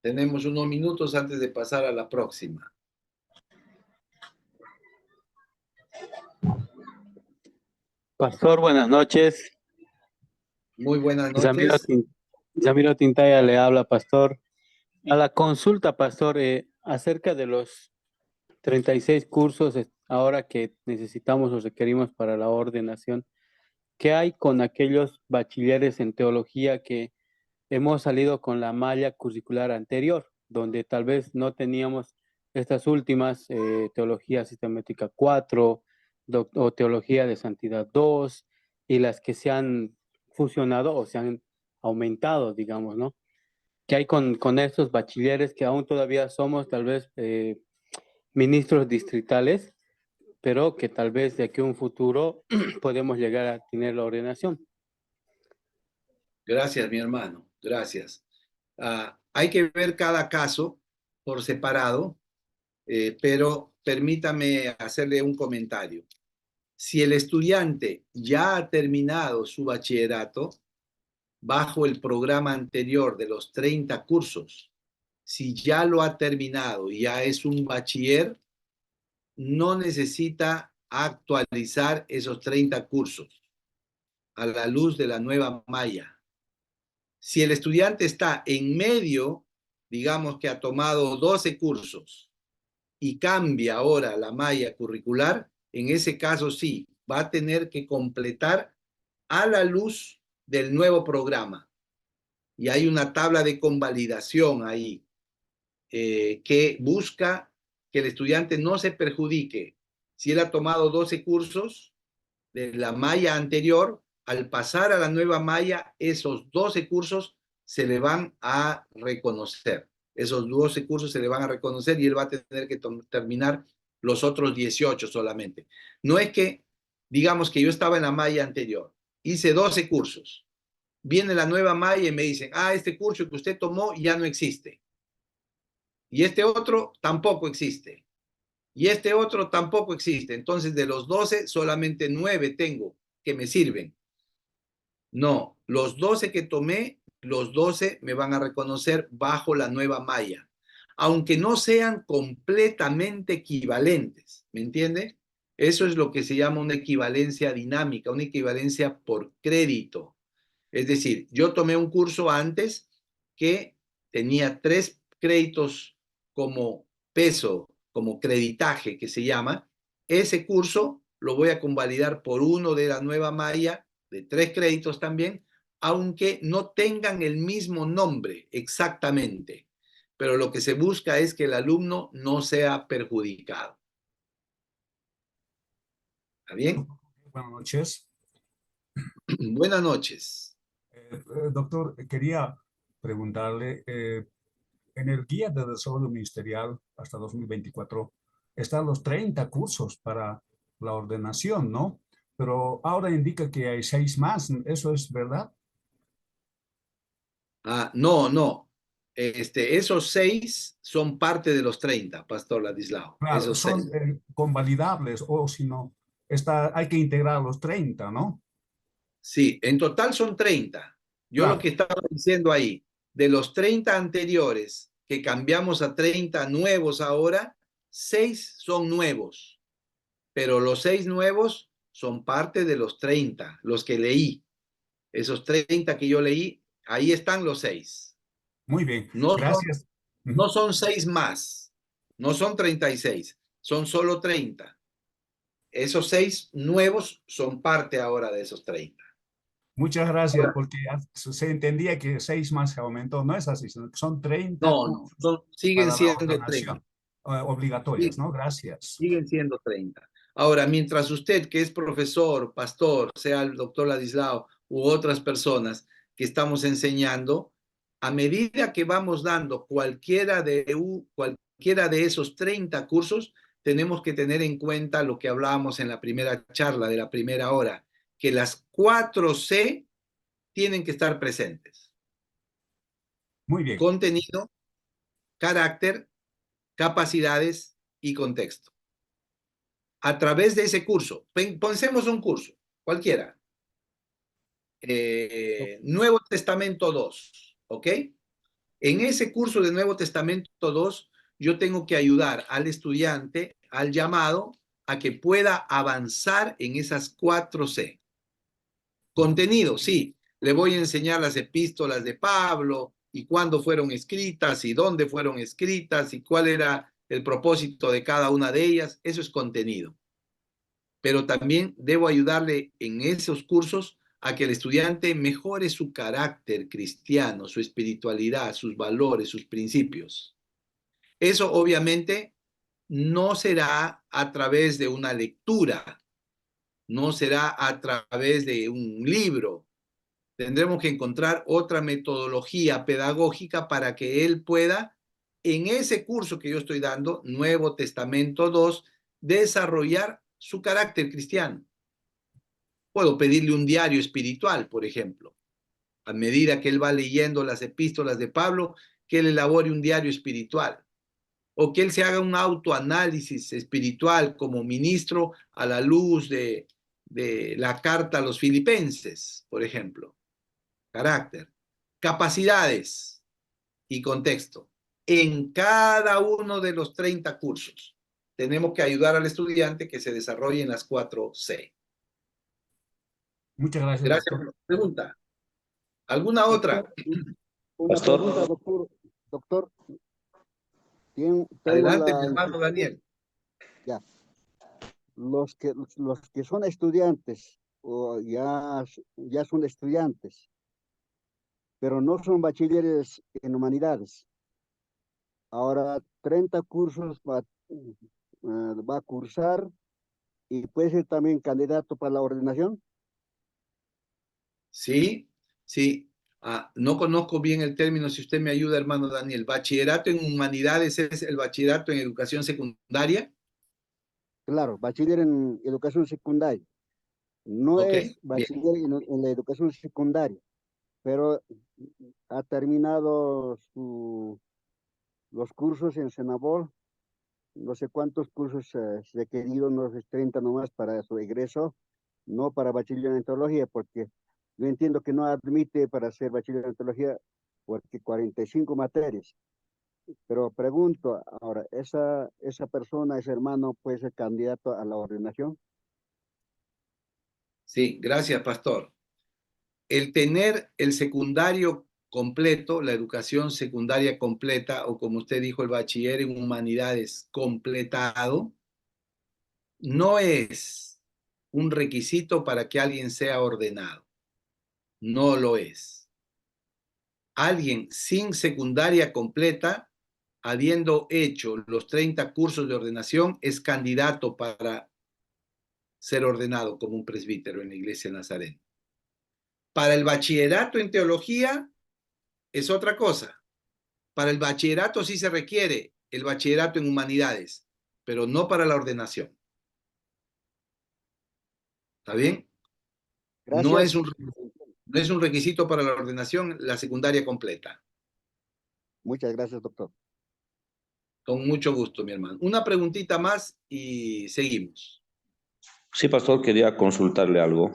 Tenemos unos minutos antes de pasar a la próxima.
Pastor, buenas noches.
Muy buenas
Zamiro,
noches.
Zamiro Tintaya le habla, pastor. A la consulta, pastor, acerca de los 36 cursos ahora que necesitamos o requerimos para la ordenación, ¿qué hay con aquellos bachilleres en teología que hemos salido con la malla curricular anterior, donde tal vez no teníamos estas últimas, teología sistemática 4 o teología de santidad 2 y las que se han fusionado o se han aumentado, digamos, ¿no? ¿Qué hay con estos bachilleres que aún todavía somos tal vez ministros distritales, pero que tal vez de aquí a un futuro podemos llegar a tener la ordenación?
Gracias, mi hermano. Gracias. Hay que ver cada caso por separado, pero permítame hacerle un comentario. Si el estudiante ya ha terminado su bachillerato bajo el programa anterior de los 30 cursos, si ya lo ha terminado y ya es un bachiller, no necesita actualizar esos 30 cursos a la luz de la nueva malla. Si el estudiante está en medio, digamos que ha tomado 12 cursos y cambia ahora la malla curricular, en ese caso sí, va a tener que completar a la luz del nuevo programa. Y hay una tabla de convalidación ahí que busca que el estudiante no se perjudique. Si él ha tomado 12 cursos de la malla anterior, al pasar a la nueva malla, esos 12 cursos se le van a reconocer. Esos 12 cursos se le van a reconocer y él va a tener que terminar los otros 18 solamente. No es que, digamos que yo estaba en la malla anterior, hice 12 cursos, viene la nueva malla y me dicen, este curso que usted tomó ya no existe. Y este otro tampoco existe. Y este otro tampoco existe. Entonces, de los 12, solamente 9 tengo que me sirven. No, los 12 que tomé, los 12 me van a reconocer bajo la nueva malla, aunque no sean completamente equivalentes, ¿me entiende? Eso es lo que se llama una equivalencia dinámica, una equivalencia por crédito. Es decir, yo tomé un curso antes que tenía 3 créditos como peso, como creditaje que se llama. Ese curso lo voy a convalidar por uno de la nueva malla de 3 créditos también, aunque no tengan el mismo nombre exactamente. Pero lo que se busca es que el alumno no sea perjudicado. ¿Está bien?
Buenas noches.
Buenas noches.
Doctor, quería preguntarle, en el guía de desarrollo ministerial hasta 2024 están los 30 cursos para la ordenación, ¿no? Pero ahora indica que hay 6 más, ¿eso es verdad?
No. Esos 6 son parte de los 30, Pastor Ladislao.
Claro,
Esos 6.
son convalidables o si no, hay que integrar los 30, ¿no?
Sí, en total son 30. Yo lo
Claro,
que estaba diciendo ahí, de los 30 anteriores que cambiamos a 30 nuevos ahora, 6 son nuevos, pero los 6 nuevos son parte de los 30, los que leí. Esos 30 que yo leí, ahí están los 6.
muy bien,
No son,
gracias.
no son 6 más, no son 36, son solo 30. Esos 6 nuevos son parte ahora de esos 30.
Muchas gracias,
Ahora,
porque se entendía que 6 más se aumentó. No es así, sino que son 30
no,
cursos
siguen
para la
siendo
ordenación
30.
obligatorias,
Sí,
¿no? Gracias.
siguen siendo 30. Ahora, mientras usted, que es profesor, pastor, sea el doctor Ladislao u otras personas que estamos enseñando, A medida que vamos dando cualquiera de esos 30 cursos, tenemos que tener en cuenta lo que hablábamos en la primera charla de la primera hora, que las 4C tienen que estar presentes.
Muy bien.
Contenido, carácter, capacidades y contexto. A través de ese curso, pensemos un curso, cualquiera. Nuevo Testamento 2, ¿ok? En ese curso de Nuevo Testamento 2, yo tengo que ayudar al estudiante, al llamado, a que pueda avanzar en esas 4C. Contenido, sí, le voy a enseñar las epístolas de Pablo y cuándo fueron escritas y dónde fueron escritas y cuál era el propósito de cada una de ellas. Eso es contenido. Pero también debo ayudarle en esos cursos a que el estudiante mejore su carácter cristiano, su espiritualidad, sus valores, sus principios. Eso obviamente no será a través de una lectura, no será a través de un libro. Tendremos que encontrar otra metodología pedagógica para que él pueda, en ese curso que yo estoy dando, Nuevo Testamento 2, desarrollar su carácter cristiano. Puedo pedirle un diario espiritual, por ejemplo. A medida que él va leyendo las epístolas de Pablo, que él elabore un diario espiritual. O que él se haga un autoanálisis espiritual como ministro a la luz de la carta a los filipenses, por ejemplo. Carácter. Capacidades y contexto. En cada uno de los 30 cursos tenemos que ayudar al estudiante que se desarrolle en las 4C.
Muchas gracias,
Gracias
doctor.
por la pregunta. ¿Alguna otra?
Una
Pastor.
pregunta, doctor. Doctor, tengo
Adelante, mi
la
hermano Daniel.
ya. Los que son estudiantes o ya son estudiantes, pero no son bachilleres en humanidades. Ahora 30 cursos va a cursar y puede ser también candidato para la ordenación.
Sí, sí. No conozco bien el término, si usted me ayuda, hermano Daniel. ¿Bachillerato en humanidades es el bachillerato en educación secundaria?
Claro, bachiller en educación secundaria. No
Ok,
es
bien.
bachiller en la educación secundaria, pero ha terminado los cursos en Senabol, no sé cuántos cursos requeridos, no sé, 30 nomás para su egreso, no para bachiller en teología, porque yo entiendo que no admite para ser bachiller en teología, porque 45 materias. Pero pregunto ahora, ¿esa persona, ese hermano, puede ser candidato a la ordenación?
Sí, gracias, pastor. El tener el secundario completo, la educación secundaria completa, o como usted dijo, el bachiller en humanidades completado, no es un requisito para que alguien sea ordenado. No lo es. Alguien sin secundaria completa, habiendo hecho los 30 cursos de ordenación, es candidato para ser ordenado como un presbítero en la iglesia nazarena. Para el bachillerato en teología es otra cosa. Para el bachillerato sí se requiere el bachillerato en humanidades, pero no para la ordenación. ¿Está bien? No es
Gracias.
un requisito para la ordenación la secundaria completa.
Muchas gracias, doctor.
Con mucho gusto, mi hermano. Una preguntita más y seguimos.
Sí, pastor, quería consultarle algo.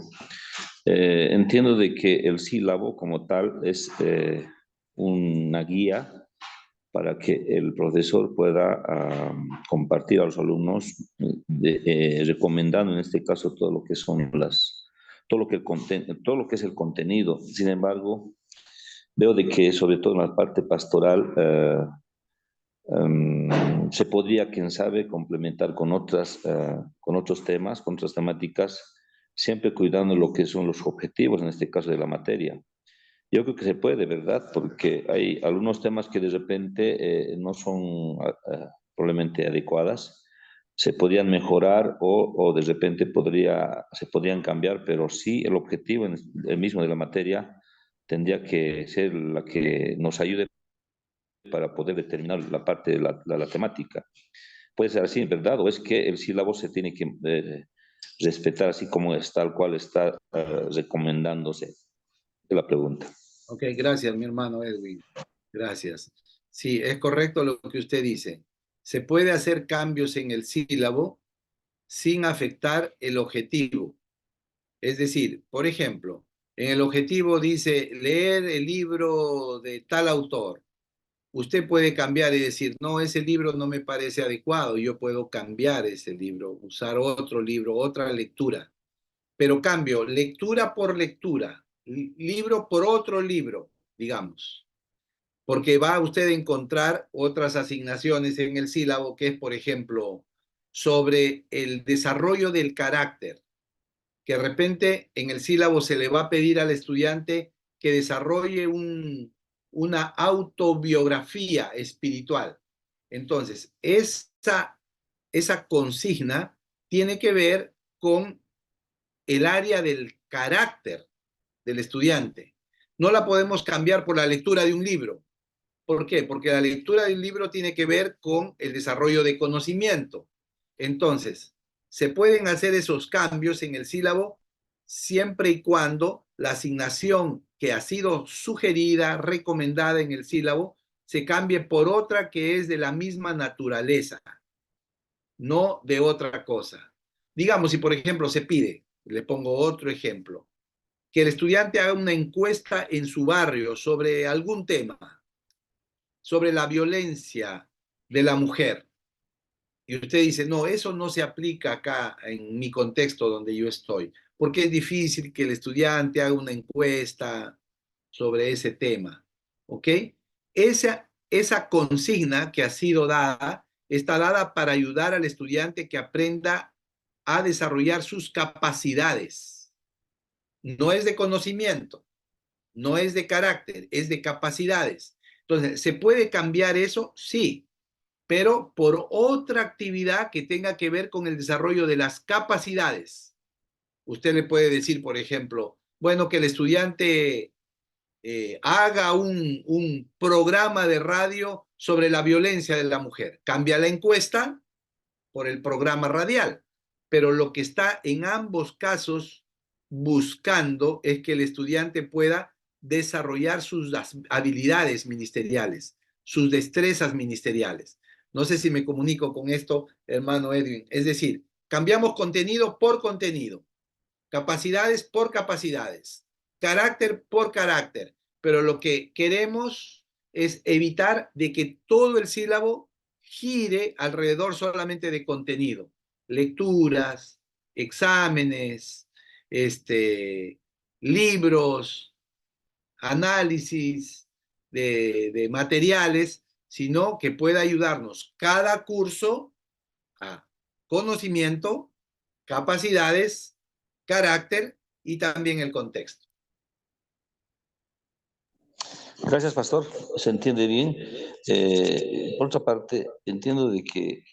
Entiendo de que el sílabo como tal es una guía para que el profesor pueda compartir a los alumnos, recomendando en este caso todo lo que son todo lo que es el contenido. Sin embargo, veo de que sobre todo en la parte pastoral se podría, quién sabe, complementar con otros temas, con otras temáticas, siempre cuidando lo que son los objetivos, en este caso de la materia. Yo creo que se puede, ¿verdad? Porque hay algunos temas que de repente no son probablemente adecuadas, se podrían mejorar o de repente se podrían cambiar, pero sí el objetivo el mismo de la materia tendría que ser la que nos ayude para poder determinar la parte de la temática. Puede ser así, ¿verdad? ¿O es que el sílabo se tiene que respetar así como es, tal cual está recomendándose? Es la pregunta.
Ok, gracias, mi hermano Edwin. Gracias. Sí, es correcto lo que usted dice. Se puede hacer cambios en el sílabo sin afectar el objetivo. Es decir, por ejemplo, en el objetivo dice leer el libro de tal autor. Usted puede cambiar y decir, no, ese libro no me parece adecuado. Yo puedo cambiar ese libro, usar otro libro, otra lectura. Pero cambio lectura por lectura, libro por otro libro, digamos. Porque va usted a encontrar otras asignaciones en el sílabo que es, por ejemplo, sobre el desarrollo del carácter, que de repente en el sílabo se le va a pedir al estudiante que desarrolle una autobiografía espiritual. Entonces, esa consigna tiene que ver con el área del carácter del estudiante. No la podemos cambiar por la lectura de un libro. ¿Por qué? Porque la lectura de un libro tiene que ver con el desarrollo de conocimiento. Entonces, se pueden hacer esos cambios en el sílabo siempre y cuando la asignación que ha sido sugerida, recomendada en el sílabo, se cambie por otra que es de la misma naturaleza, no de otra cosa. Digamos, si por ejemplo se pide, le pongo otro ejemplo, que el estudiante haga una encuesta en su barrio sobre algún tema, sobre la violencia de la mujer. Y usted dice, no, eso no se aplica acá en mi contexto donde yo estoy, porque es difícil que el estudiante haga una encuesta sobre ese tema. ¿Ok? Esa consigna que ha sido dada está dada para ayudar al estudiante que aprenda a desarrollar sus capacidades. No es de conocimiento, no es de carácter, es de capacidades. Entonces, ¿se puede cambiar eso? Sí, pero por otra actividad que tenga que ver con el desarrollo de las capacidades. Usted le puede decir, por ejemplo, bueno, que el estudiante haga un programa de radio sobre la violencia de la mujer. Cambia la encuesta por el programa radial, pero lo que está en ambos casos buscando es que el estudiante pueda desarrollar sus habilidades ministeriales, sus destrezas ministeriales. No sé si me comunico con esto, hermano Edwin. Es decir, cambiamos contenido por contenido, capacidades por capacidades, carácter por carácter, pero lo que queremos es evitar de que todo el sílabo gire alrededor solamente de contenido, lecturas, exámenes, libros, análisis de materiales, sino que pueda ayudarnos cada curso a conocimiento, capacidades, carácter y también el contexto.
Gracias, pastor. Se entiende bien. Por otra parte, entiendo de que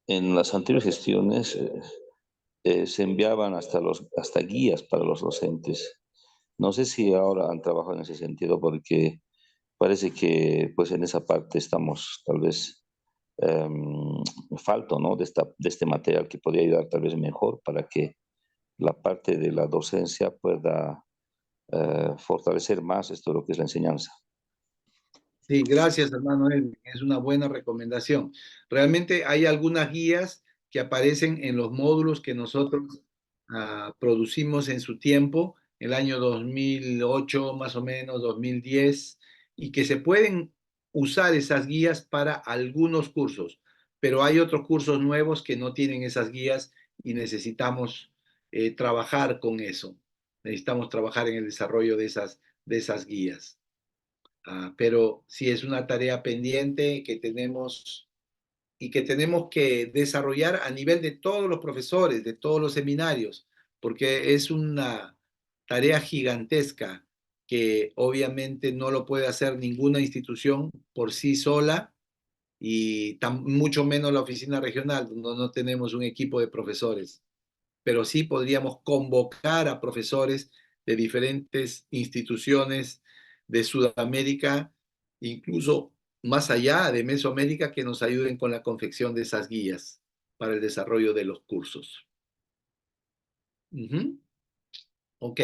en las anteriores gestiones se enviaban hasta guías para los docentes. No sé si ahora han trabajado en ese sentido porque parece que pues en esa parte estamos tal vez falto, ¿no? de este material que podría ayudar tal vez mejor para que la parte de la docencia pueda fortalecer más esto de lo que es la enseñanza.
Sí, gracias, hermano Edwin. Es una buena recomendación. Realmente hay algunas guías que aparecen en los módulos que nosotros producimos en su tiempo, el año 2008 más o menos, 2010, y que se pueden usar esas guías para algunos cursos, pero hay otros cursos nuevos que no tienen esas guías y necesitamos trabajar con eso. Necesitamos trabajar en el desarrollo de esas guías. Pero sí es una tarea pendiente que tenemos y que tenemos que desarrollar a nivel de todos los profesores, de todos los seminarios, porque es una tarea gigantesca que obviamente no lo puede hacer ninguna institución por sí sola y mucho menos la oficina regional, donde no tenemos un equipo de profesores, pero sí podríamos convocar a profesores de diferentes instituciones de Sudamérica, incluso más allá de Mesoamérica, que nos ayuden con la confección de esas guías para el desarrollo de los cursos. Ok.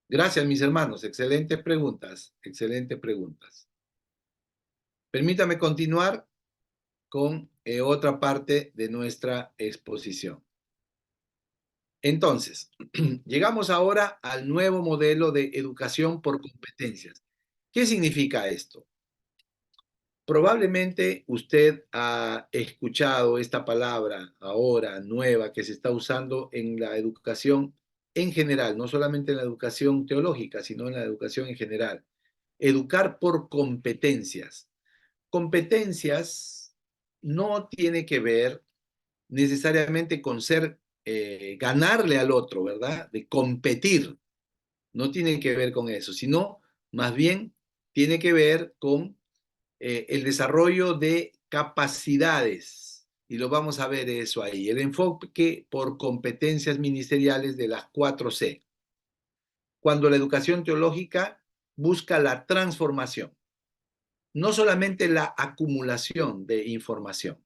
Gracias, mis hermanos. Excelentes preguntas. Excelentes preguntas. Permítame continuar con otra parte de nuestra exposición. Entonces, llegamos ahora al nuevo modelo de educación por competencias. ¿Qué significa esto? Probablemente usted ha escuchado esta palabra ahora nueva que se está usando en la educación en general, no solamente en la educación teológica, sino en la educación en general. Educar por competencias. Competencias no tiene que ver necesariamente con ganarle al otro, ¿verdad? De competir. No tiene que ver con eso, sino más bien tiene que ver con el desarrollo de capacidades. Y lo vamos a ver eso ahí. El enfoque por competencias ministeriales de las 4C. Cuando la educación teológica busca la transformación, no solamente la acumulación de información.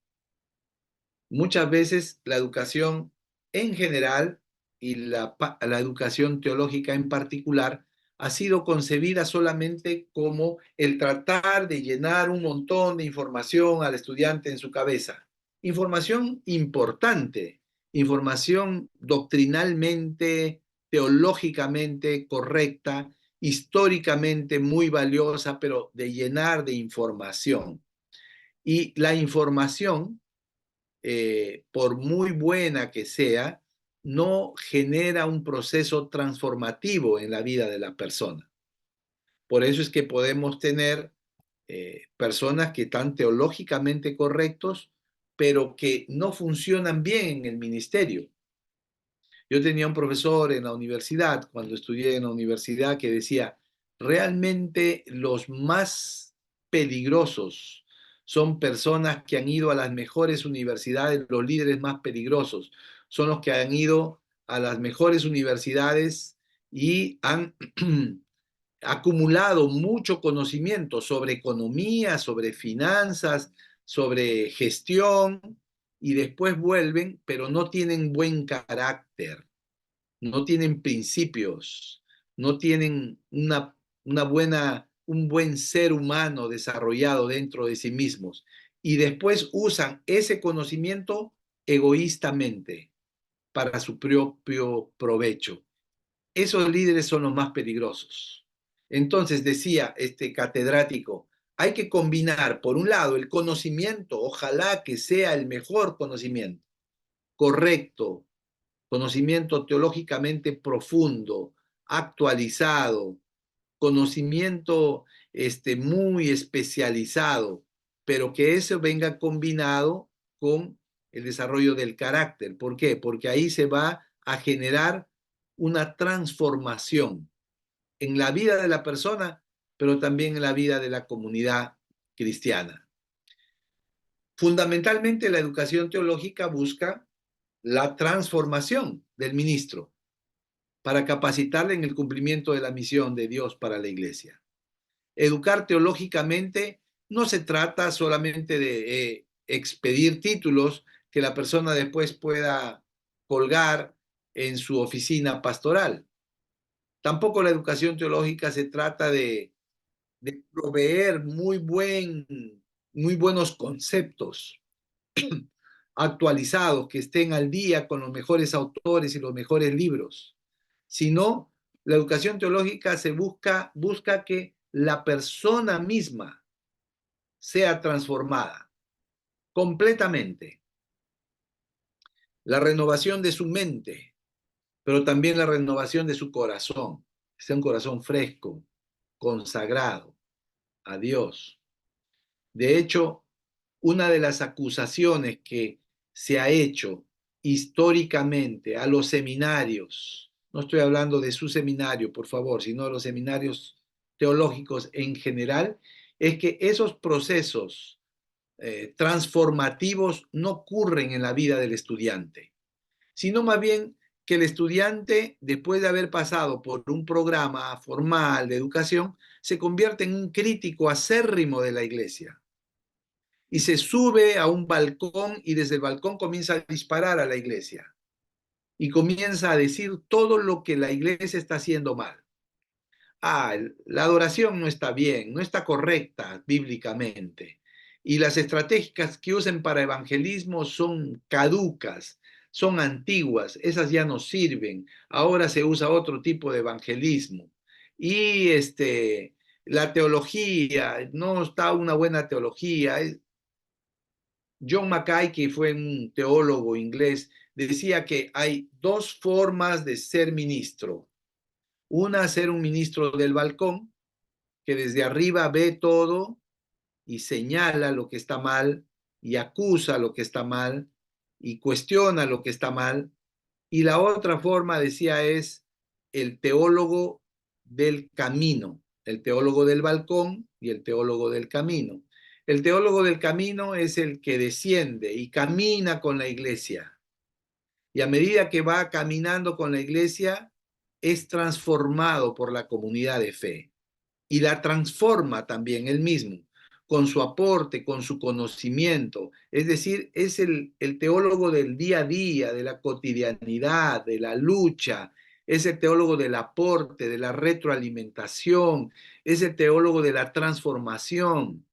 Muchas veces la educación en general y la educación teológica en particular ha sido concebida solamente como el tratar de llenar un montón de información al estudiante en su cabeza. Información importante, información doctrinalmente, teológicamente correcta, históricamente muy valiosa, pero de llenar de información. Y la información, por muy buena que sea, no genera un proceso transformativo en la vida de la persona. Por eso es que podemos tener personas que están teológicamente correctos, pero que no funcionan bien en el ministerio. Yo tenía un profesor en la universidad, cuando estudié en la universidad, que decía, realmente los más peligrosos son personas que han ido a las mejores universidades, los líderes más peligrosos son los que han ido a las mejores universidades y han acumulado mucho conocimiento sobre economía, sobre finanzas, sobre gestión, y después vuelven, pero no tienen buen carácter, no tienen principios, no tienen un buen ser humano desarrollado dentro de sí mismos. Y después usan ese conocimiento egoístamente para su propio provecho. Esos líderes son los más peligrosos. Entonces decía este catedrático, hay que combinar, por un lado, el conocimiento, ojalá que sea el mejor conocimiento, correcto, conocimiento teológicamente profundo, actualizado, conocimiento muy especializado, pero que eso venga combinado con el desarrollo del carácter. ¿Por qué? Porque ahí se va a generar una transformación en la vida de la persona, pero también en la vida de la comunidad cristiana. Fundamentalmente, la educación teológica busca la transformación del ministro para capacitarle en el cumplimiento de la misión de Dios para la iglesia. Educar teológicamente no se trata solamente de expedir títulos que la persona después pueda colgar en su oficina pastoral. Tampoco la educación teológica se trata de proveer muy buenos conceptos actualizados que estén al día con los mejores autores y los mejores libros, sino la educación teológica se busca que la persona misma sea transformada completamente. La renovación de su mente, pero también la renovación de su corazón, que sea un corazón fresco, consagrado a Dios. De hecho, una de las acusaciones que se ha hecho históricamente a los seminarios, no estoy hablando de su seminario, por favor, sino de los seminarios teológicos en general, es que esos procesos transformativos no ocurren en la vida del estudiante, sino más bien que el estudiante, después de haber pasado por un programa formal de educación, se convierte en un crítico acérrimo de la iglesia. Y se sube a un balcón y desde el balcón comienza a disparar a la iglesia. Y comienza a decir todo lo que la iglesia está haciendo mal. La adoración no está bien, no está correcta bíblicamente. Y las estrategias que usen para evangelismo son caducas, son antiguas, esas ya no sirven. Ahora se usa otro tipo de evangelismo. Y la teología, no está una buena teología. John Mackay, que fue un teólogo inglés, decía que hay dos formas de ser ministro. Una, ser un ministro del balcón, que desde arriba ve todo y señala lo que está mal y acusa lo que está mal y cuestiona lo que está mal. Y la otra forma, decía, es el teólogo del camino, el teólogo del balcón y el teólogo del camino. El teólogo del camino es el que desciende y camina con la iglesia. Y a medida que va caminando con la iglesia, es transformado por la comunidad de fe. Y la transforma también él mismo, con su aporte, con su conocimiento. Es decir, es el teólogo del día a día, de la cotidianidad, de la lucha. Es el teólogo del aporte, de la retroalimentación. Es el teólogo de la transformación.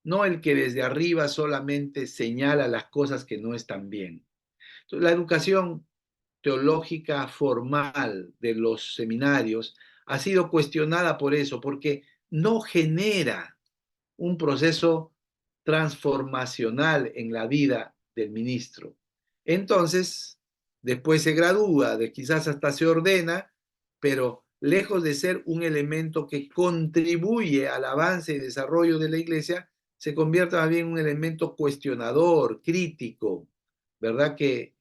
No el que desde arriba solamente señala las cosas que no están bien. Entonces, la educación teológica formal de los seminarios ha sido cuestionada por eso, porque no genera un proceso transformacional en la vida del ministro. Entonces, después se gradúa, quizás hasta se ordena, pero lejos de ser un elemento que contribuye al avance y desarrollo de la iglesia, se convierte más bien en un elemento cuestionador, crítico, ¿verdad? Que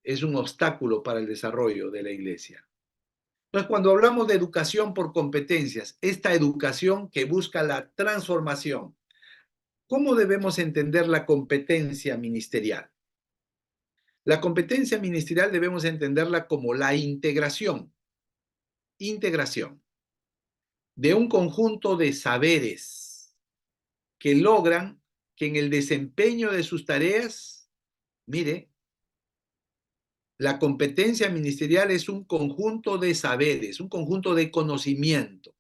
es un obstáculo para el desarrollo de la iglesia. Entonces, cuando hablamos de educación por competencias, esta educación que busca la transformación, ¿cómo debemos entender la competencia ministerial? La competencia ministerial debemos entenderla como la integración de un conjunto de saberes que logran que en el desempeño de sus tareas, mire, la competencia ministerial es un conjunto de saberes, un conjunto de conocimiento.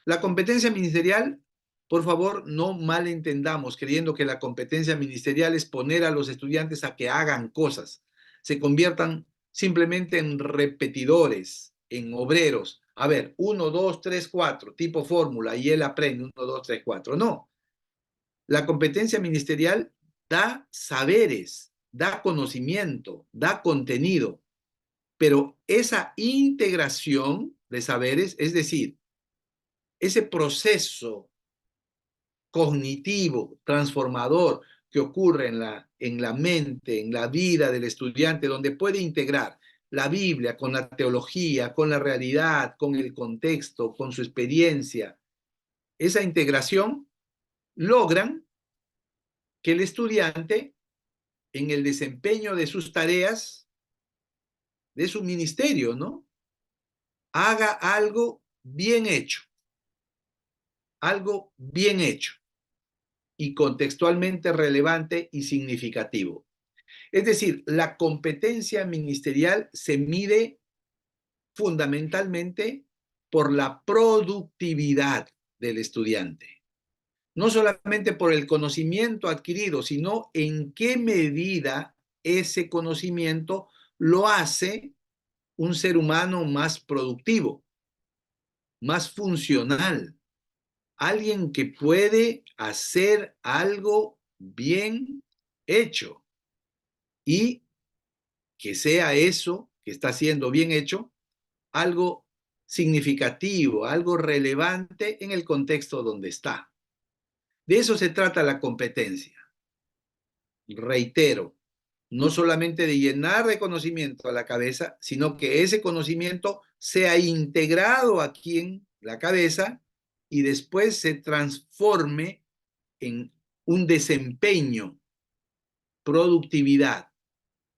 La competencia ministerial, por favor, no malentendamos creyendo que la competencia ministerial es poner a los estudiantes a que hagan cosas, se conviertan simplemente en repetidores, en obreros. A ver, 1, 2, 3, 4, tipo fórmula, y él aprende 1, 2, 3, 4. No. La competencia ministerial da saberes, da conocimiento, da contenido, pero esa integración de saberes, es decir, ese proceso cognitivo, transformador que ocurre en la mente, en la vida del estudiante, donde puede integrar la Biblia con la teología, con la realidad, con el contexto, con su experiencia. Esa integración logran que el estudiante, en el desempeño de sus tareas, de su ministerio, ¿no?, haga algo bien hecho y contextualmente relevante y significativo. Es decir, la competencia ministerial se mide fundamentalmente por la productividad del estudiante. No solamente por el conocimiento adquirido, sino en qué medida ese conocimiento lo hace un ser humano más productivo, más funcional, alguien que puede hacer algo bien hecho y que sea eso que está siendo bien hecho algo significativo, algo relevante en el contexto donde está. De eso se trata la competencia. Reitero, no solamente de llenar de conocimiento a la cabeza, sino que ese conocimiento sea integrado aquí en la cabeza y después se transforme en un desempeño, productividad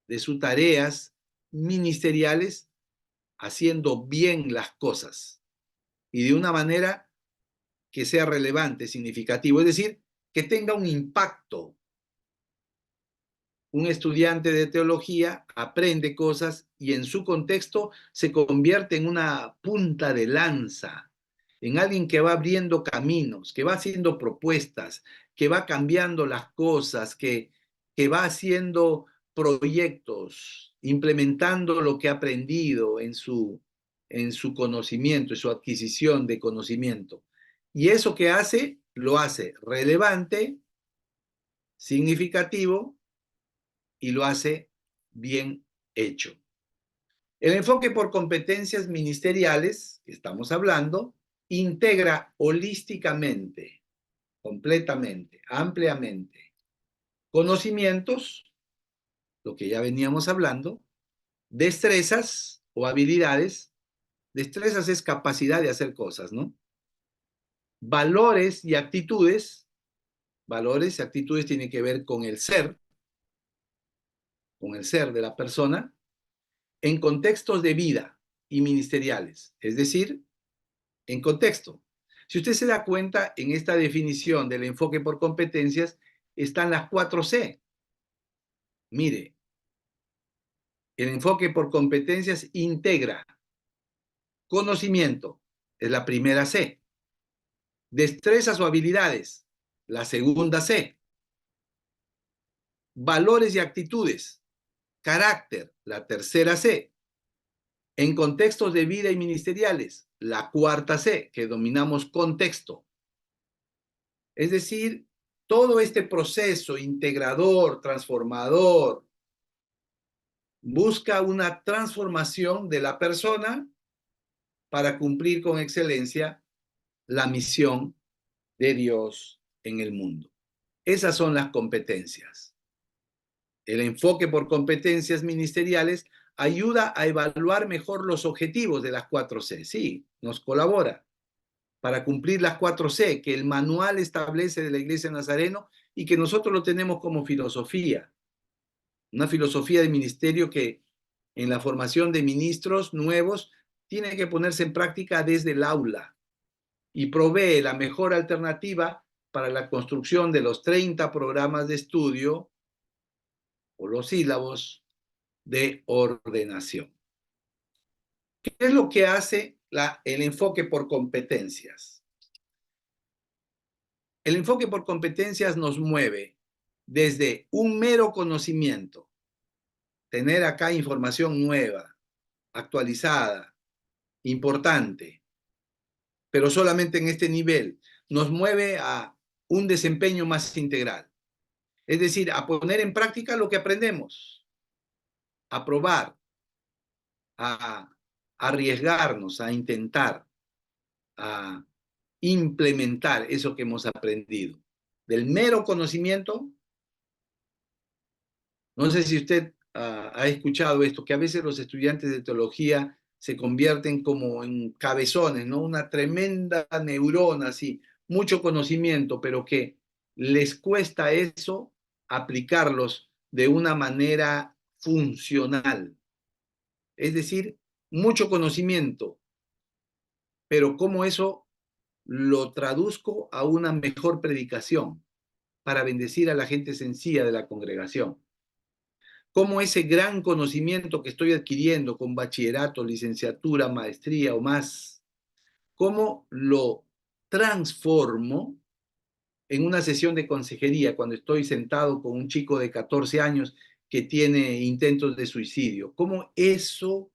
de sus tareas ministeriales haciendo bien las cosas y de una manera que sea relevante, significativo, es decir, que tenga un impacto. Un estudiante de teología aprende cosas y en su contexto se convierte en una punta de lanza, en alguien que va abriendo caminos, que va haciendo propuestas, que va cambiando las cosas, que va haciendo proyectos, implementando lo que ha aprendido en su conocimiento, en su adquisición de conocimiento. Y eso que hace, lo hace relevante, significativo, y lo hace bien hecho. El enfoque por competencias ministeriales, que estamos hablando, integra holísticamente, completamente, ampliamente, conocimientos, lo que ya veníamos hablando, destrezas o habilidades. Destrezas es capacidad de hacer cosas, ¿no? Valores y actitudes. Valores y actitudes tienen que ver con el ser de la persona, en contextos de vida y ministeriales, es decir, en contexto. Si usted se da cuenta, en esta definición del enfoque por competencias están las 4C. Mire, el enfoque por competencias integra conocimiento, es la primera C. Destrezas o habilidades, la segunda C. Valores y actitudes, carácter, la tercera C. En contextos de vida y ministeriales, la cuarta C, que dominamos contexto. Es decir, todo este proceso integrador, transformador, busca una transformación de la persona para cumplir con excelencia la misión de Dios en el mundo. Esas son las competencias. El enfoque por competencias ministeriales ayuda a evaluar mejor los objetivos de las 4C. Sí, nos colabora para cumplir las 4C que el manual establece de la Iglesia Nazareno y que nosotros lo tenemos como filosofía. Una filosofía de ministerio que en la formación de ministros nuevos tiene que ponerse en práctica desde el aula y provee la mejor alternativa para la construcción de los 30 programas de estudio o los sílabos de ordenación. ¿Qué es lo que hace el enfoque por competencias? El enfoque por competencias nos mueve desde un mero conocimiento, tener acá información nueva, actualizada, importante, pero solamente en este nivel, nos mueve a un desempeño más integral. Es decir, a poner en práctica lo que aprendemos, a probar, a arriesgarnos, a intentar, a implementar eso que hemos aprendido. Del mero conocimiento, no sé si usted ha escuchado esto, que a veces los estudiantes de teología se convierten como en cabezones, ¿no? Una tremenda neurona, así, mucho conocimiento, pero que les cuesta eso aplicarlos de una manera funcional. Es decir, mucho conocimiento, pero cómo eso lo traduzco a una mejor predicación para bendecir a la gente sencilla de la congregación. Cómo ese gran conocimiento que estoy adquiriendo con bachillerato, licenciatura, maestría o más, cómo lo transformo en una sesión de consejería cuando estoy sentado con un chico de 14 años que tiene intentos de suicidio. Cómo eso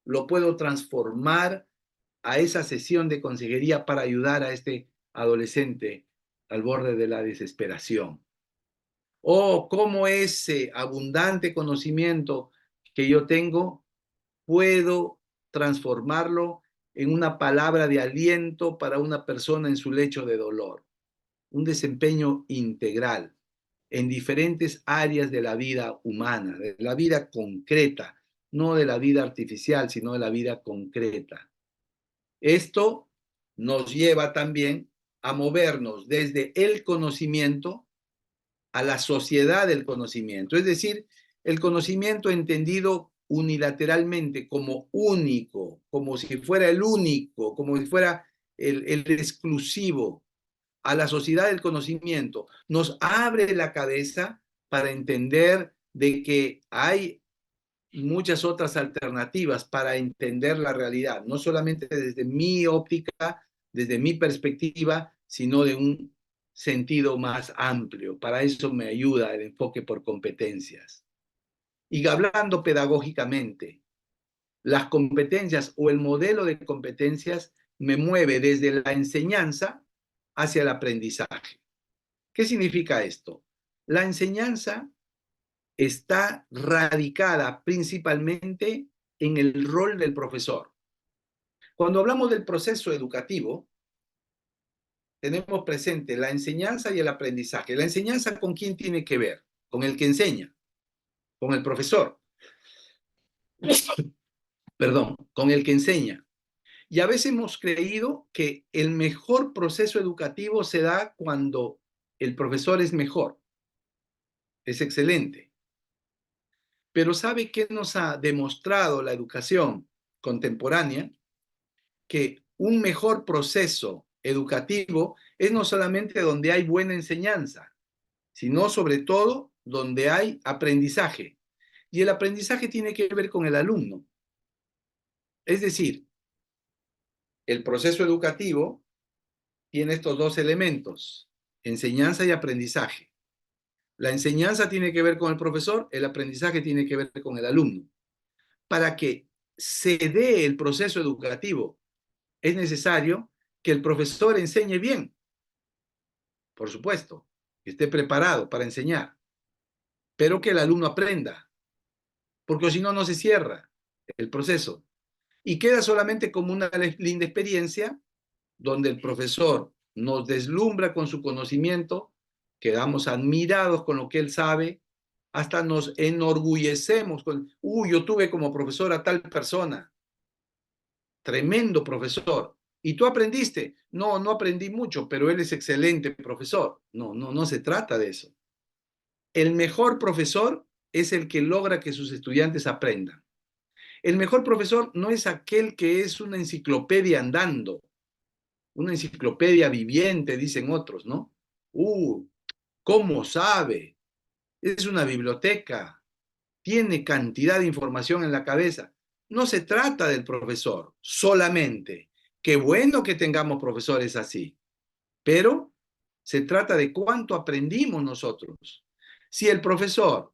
lo puedo transformar a esa sesión de consejería para ayudar a este adolescente al borde de la desesperación. O cómo ese abundante conocimiento que yo tengo puedo transformarlo en una palabra de aliento para una persona en su lecho de dolor. Un desempeño integral en diferentes áreas de la vida humana, de la vida concreta, no de la vida artificial, sino de la vida concreta. Esto nos lleva también a movernos desde el conocimiento a la sociedad del conocimiento, es decir, el conocimiento entendido unilateralmente como único, como si fuera el único, como si fuera el exclusivo a la sociedad del conocimiento, nos abre la cabeza para entender de que hay muchas otras alternativas para entender la realidad, no solamente desde mi óptica, desde mi perspectiva, sino de un sentido más amplio. Para eso me ayuda el enfoque por competencias. Y hablando pedagógicamente, las competencias o el modelo de competencias me mueve desde la enseñanza hacia el aprendizaje. ¿Qué significa esto? La enseñanza está radicada principalmente en el rol del profesor. Cuando hablamos del proceso educativo, tenemos presente la enseñanza y el aprendizaje. La enseñanza, ¿con quién tiene que ver? Con el que enseña, con el profesor. Perdón, con el que enseña. Y a veces hemos creído que el mejor proceso educativo se da cuando el profesor es mejor, es excelente. Pero ¿sabe qué nos ha demostrado la educación contemporánea? Que un mejor proceso educativo es no solamente donde hay buena enseñanza, sino sobre todo donde hay aprendizaje. Y el aprendizaje tiene que ver con el alumno. Es decir, el proceso educativo tiene estos dos elementos, enseñanza y aprendizaje. La enseñanza tiene que ver con el profesor, el aprendizaje tiene que ver con el alumno. Para que se dé el proceso educativo, es necesario que el profesor enseñe bien, por supuesto, que esté preparado para enseñar, pero que el alumno aprenda, porque si no, no se cierra el proceso. Y queda solamente como una linda experiencia donde el profesor nos deslumbra con su conocimiento, quedamos admirados con lo que él sabe, hasta nos enorgullecemos con, yo tuve como profesor a tal persona, tremendo profesor. ¿Y tú aprendiste? No, no aprendí mucho, pero él es excelente profesor. No se trata de eso. El mejor profesor es el que logra que sus estudiantes aprendan. El mejor profesor no es aquel que es una enciclopedia andando, una enciclopedia viviente, dicen otros, ¿no? ¿Cómo sabe? Es una biblioteca, tiene cantidad de información en la cabeza. No se trata del profesor solamente. Qué bueno que tengamos profesores así, pero se trata de cuánto aprendimos nosotros. Si el profesor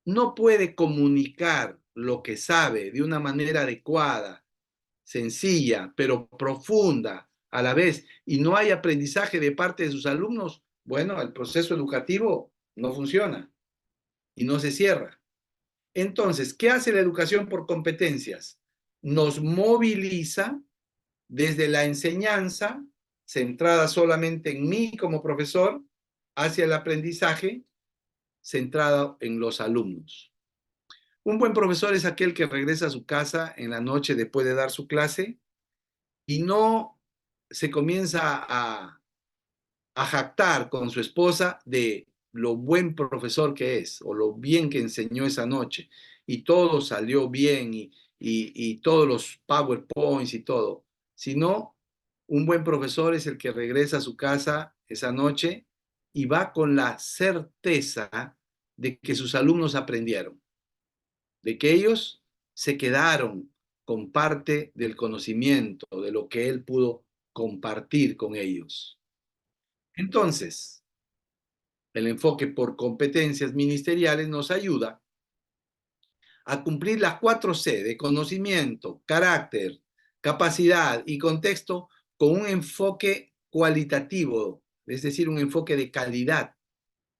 no puede comunicar lo que sabe de una manera adecuada, sencilla, pero profunda a la vez, y no hay aprendizaje de parte de sus alumnos, bueno, el proceso educativo no funciona y no se cierra. Entonces, ¿qué hace la educación por competencias? Nos moviliza desde la enseñanza, centrada solamente en mí como profesor, hacia el aprendizaje, centrado en los alumnos. Un buen profesor es aquel que regresa a su casa en la noche después de dar su clase y no se comienza a jactar con su esposa de lo buen profesor que es o lo bien que enseñó esa noche y todo salió bien y todos los PowerPoints y todo, sino un buen profesor es el que regresa a su casa esa noche y va con la certeza de que sus alumnos aprendieron, de que ellos se quedaron con parte del conocimiento, de lo que él pudo compartir con ellos. Entonces, el enfoque por competencias ministeriales nos ayuda a cumplir las 4C de conocimiento, carácter, capacidad y contexto con un enfoque cualitativo, es decir, un enfoque de calidad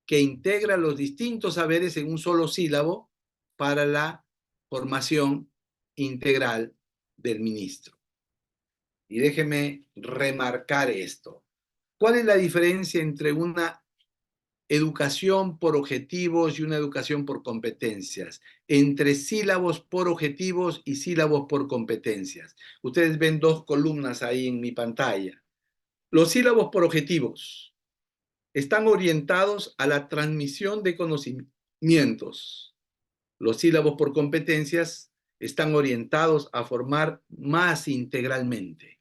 que integra los distintos saberes en un solo sílabo para la formación integral del ministro. Y déjeme remarcar esto. ¿Cuál es la diferencia entre una educación por objetivos y una educación por competencias? Entre sílabos por objetivos y sílabos por competencias. Ustedes ven dos columnas ahí en mi pantalla. Los sílabos por objetivos están orientados a la transmisión de conocimientos. Los sílabos por competencias están orientados a formar más integralmente.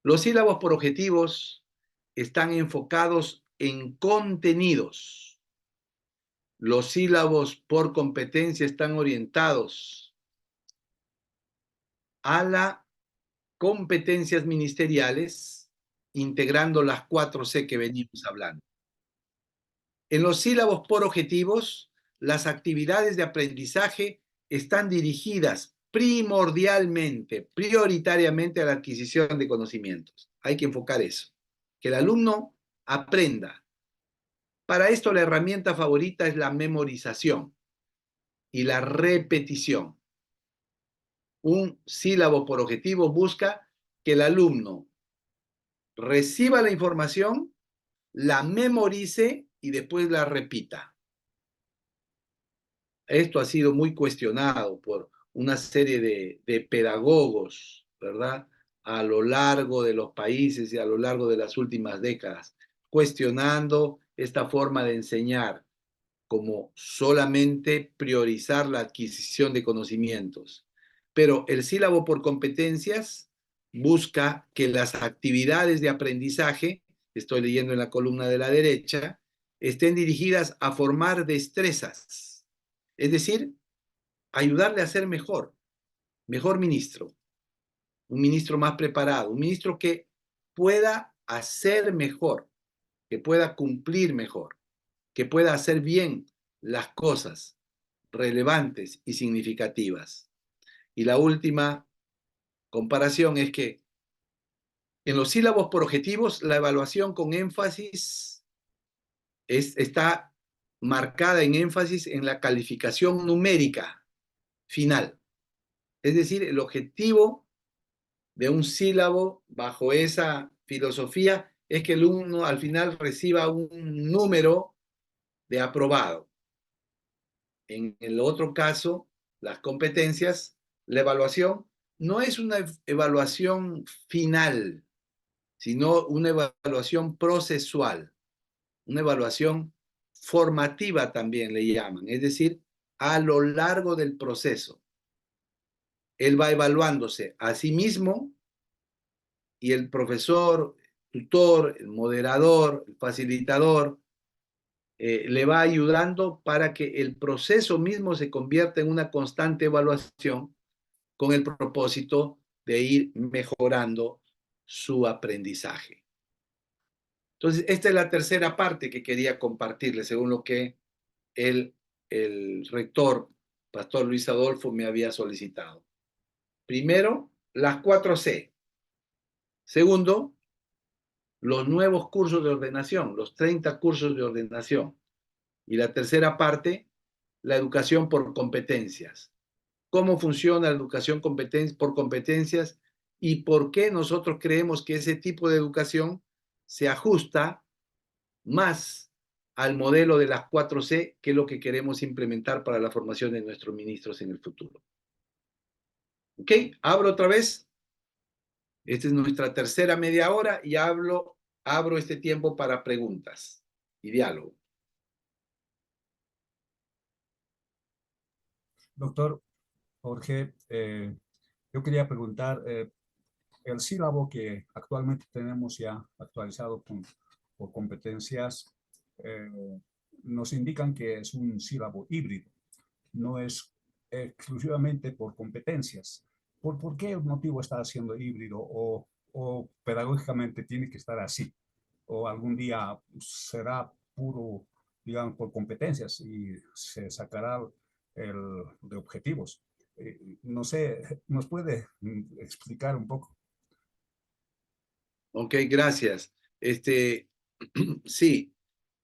Los sílabos por objetivos están enfocados en contenidos. Los sílabos por competencia están orientados a las competencias ministeriales, integrando las 4C que venimos hablando. En los sílabos por objetivos, las actividades de aprendizaje están dirigidas primordialmente, prioritariamente a la adquisición de conocimientos. Hay que enfocar eso, que el alumno aprenda. Para esto la herramienta favorita es la memorización y la repetición. Un sílabo por objetivo busca que el alumno reciba la información, la memorice y después la repita. Esto ha sido muy cuestionado por una serie de pedagogos, ¿verdad? A lo largo de los países y a lo largo de las últimas décadas, cuestionando esta forma de enseñar como solamente priorizar la adquisición de conocimientos. Pero el sílabo por competencias busca que las actividades de aprendizaje, estoy leyendo en la columna de la derecha, estén dirigidas a formar destrezas. Es decir, ayudarle a ser mejor ministro, un ministro más preparado, un ministro que pueda hacer mejor, que pueda cumplir mejor, que pueda hacer bien las cosas relevantes y significativas. Y la última comparación es que en los sílabos por objetivos, la evaluación con énfasis está marcada en énfasis en la calificación numérica final. Es decir, el objetivo de un sílabo bajo esa filosofía es que el alumno al final reciba un número de aprobado. En el otro caso, las competencias, la evaluación no es una evaluación final, sino una evaluación procesual, una evaluación formativa también le llaman, es decir, a lo largo del proceso. Él va evaluándose a sí mismo y el profesor, el tutor, el moderador, el facilitador, le va ayudando para que el proceso mismo se convierta en una constante evaluación con el propósito de ir mejorando su aprendizaje. Entonces, esta es la tercera parte que quería compartirles, según lo que el rector, Pastor Luis Adolfo, me había solicitado. Primero, las 4C. Segundo, los nuevos cursos de ordenación, los 30 cursos de ordenación. Y la tercera parte, la educación por competencias. ¿Cómo funciona la educación por competencias y por qué nosotros creemos que ese tipo de educación se ajusta más al modelo de las 4C, que es lo que queremos implementar para la formación de nuestros ministros en el futuro? ¿Ok? Abro otra vez. Esta es nuestra tercera media hora y abro este tiempo para preguntas y diálogo.
Doctor Jorge, yo quería preguntar, el sílabo que actualmente tenemos ya actualizado por competencias, nos indican que es un sílabo híbrido, no es exclusivamente por competencias. ¿Por qué motivo está haciendo híbrido o pedagógicamente tiene que estar así? ¿O algún día será puro, digamos, por competencias y se sacará el de objetivos? No sé, ¿nos puede explicar un poco?
Ok, gracias. Sí,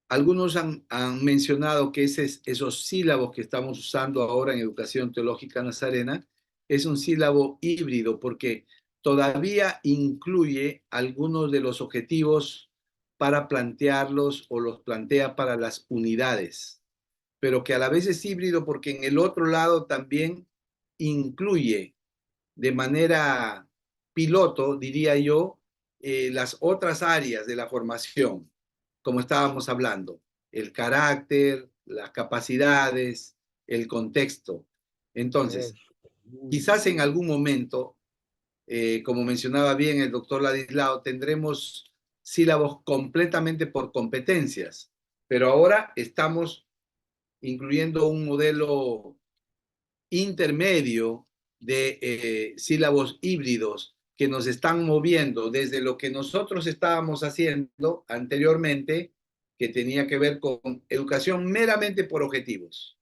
algunos han mencionado que esos sílabos que estamos usando ahora en Educación Teológica Nazarena es un sílabo híbrido porque todavía incluye algunos de los objetivos para plantearlos o los plantea para las unidades, pero que a la vez es híbrido porque en el otro lado también incluye de manera piloto, diría yo, las otras áreas de la formación, como estábamos hablando, el carácter, las capacidades, el contexto. Entonces,
Muy
quizás en
bien.
algún momento, como mencionaba bien el doctor Ladislao, tendremos sílabos completamente por competencias, pero ahora estamos incluyendo un modelo intermedio de sílabos híbridos que nos están moviendo desde lo que nosotros estábamos haciendo anteriormente, que tenía que ver con educación meramente por objetivos.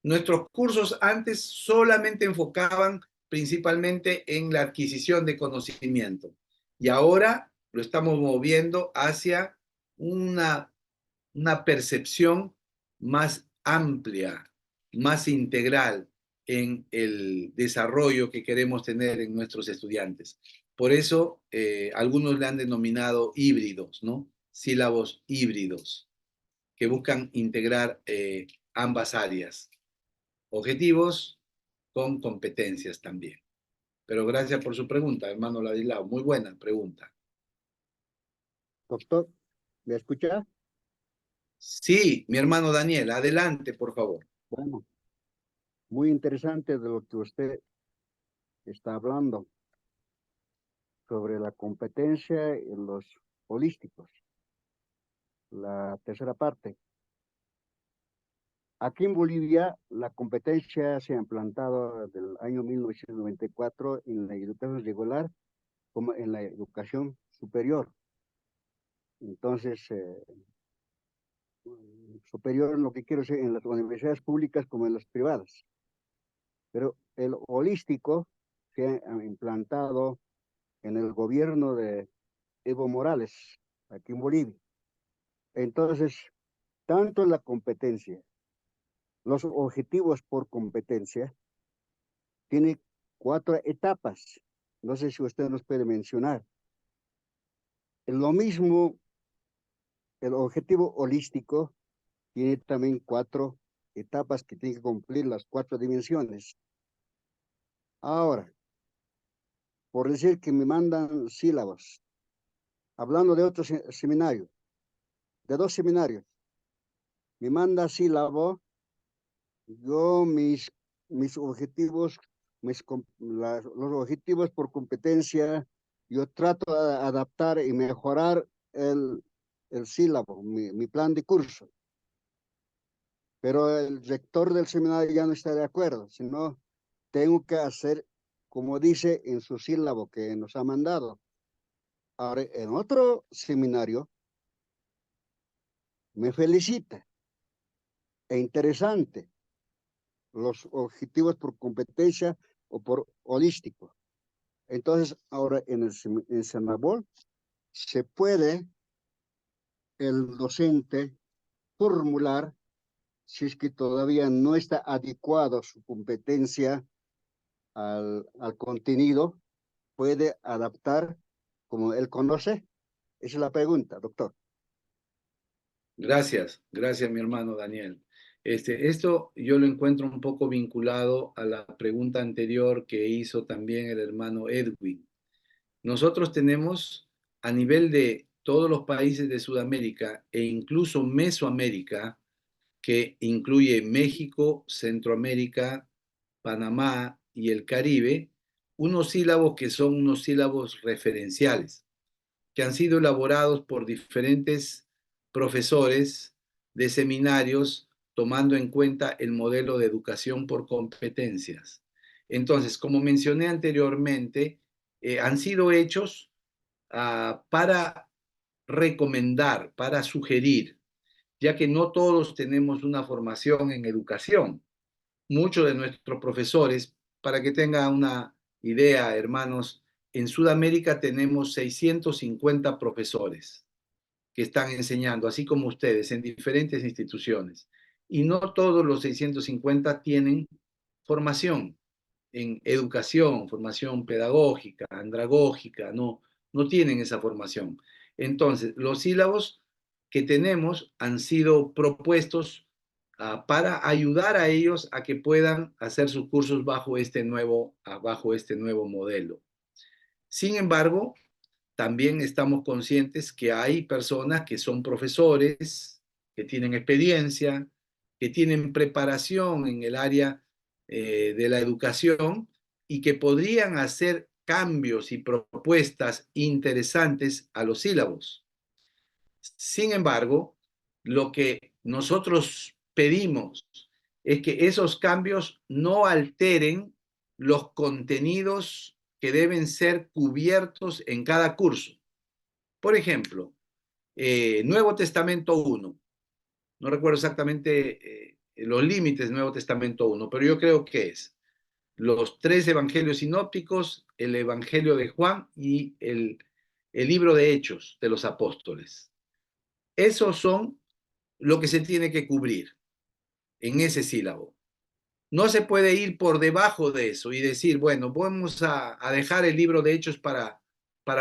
Nuestros cursos antes solamente enfocaban principalmente en la adquisición de conocimiento y ahora lo estamos moviendo hacia una, una percepción más amplia, más integral en el desarrollo que queremos tener en nuestros estudiantes. Por eso, algunos le han denominado híbridos, ¿no? Sílabos híbridos, que buscan integrar ambas áreas, objetivos con competencias también. Pero gracias por su pregunta, hermano Ladislao. Muy buena pregunta.
Doctor, ¿me escucha?
Sí, mi hermano Daniel, adelante, por favor.
Bueno, muy interesante de lo que usted está hablando sobre la competencia en los holísticos. La tercera parte. Aquí en Bolivia, la competencia se ha implantado desde el año 1994 en la educación regular como en la educación superior. Entonces, superior en lo que quiero decir en las universidades públicas como en las privadas. Pero el holístico se ha implantado en el gobierno de Evo Morales, aquí en Bolivia. Entonces, tanto la competencia, los objetivos por competencia, tiene 4 etapas. No sé si usted nos puede mencionar. Lo mismo, el objetivo holístico tiene también 4 etapas que tiene que cumplir las 4 dimensiones. Ahora, por decir que me mandan sílabos, hablando de otro seminario, de 2 seminarios, me manda sílabo, yo mis objetivos, los objetivos por competencia, yo trato de adaptar y mejorar el sílabo, mi plan de curso. Pero el rector del seminario ya no está de acuerdo, sino tengo que hacer como dice en su sílabo que nos ha mandado. Ahora, en otro seminario, me felicita. E interesante, los objetivos por competencia o por holístico. Entonces, ahora en Senabol se puede el docente formular, si es que todavía no está adecuado su competencia al contenido, puede adaptar como él conoce. Esa es la pregunta, doctor.
Gracias, gracias, mi hermano Daniel. Esto yo lo encuentro un poco vinculado a la pregunta anterior que hizo también el hermano Edwin. Nosotros tenemos a nivel de todos los países de Sudamérica e incluso Mesoamérica, que incluye México, Centroamérica, Panamá y el Caribe, unos sílabos que son unos sílabos referenciales, que han sido elaborados por diferentes profesores de seminarios tomando en cuenta el modelo de educación por competencias. Entonces, como mencioné anteriormente, han sido hechos para recomendar, para sugerir, ya que no todos tenemos una formación en educación. Muchos de nuestros profesores, para que tengan una idea, hermanos, en Sudamérica tenemos 650 profesores que están enseñando, así como ustedes, en diferentes instituciones. Y no todos los 650 tienen formación en educación, formación pedagógica, andragógica, no tienen esa formación. Entonces, los sílabos que tenemos han sido propuestos para ayudar a ellos a que puedan hacer sus cursos bajo este nuevo modelo. Sin embargo, también estamos conscientes que hay personas que son profesores, que tienen experiencia, que tienen preparación en el área de la educación y que podrían hacer cambios y propuestas interesantes a los sílabos. Sin embargo, lo que nosotros pedimos es que esos cambios no alteren los contenidos que deben ser cubiertos en cada curso. Por ejemplo, Nuevo Testamento 1. No recuerdo exactamente los límites del Nuevo Testamento 1, pero yo creo que es los 3 evangelios sinópticos, el Evangelio de Juan y el libro de Hechos de los Apóstoles. Esos son lo que se tiene que cubrir en ese sílabo. No se puede ir por debajo de eso y decir, bueno, vamos a dejar el libro de Hechos para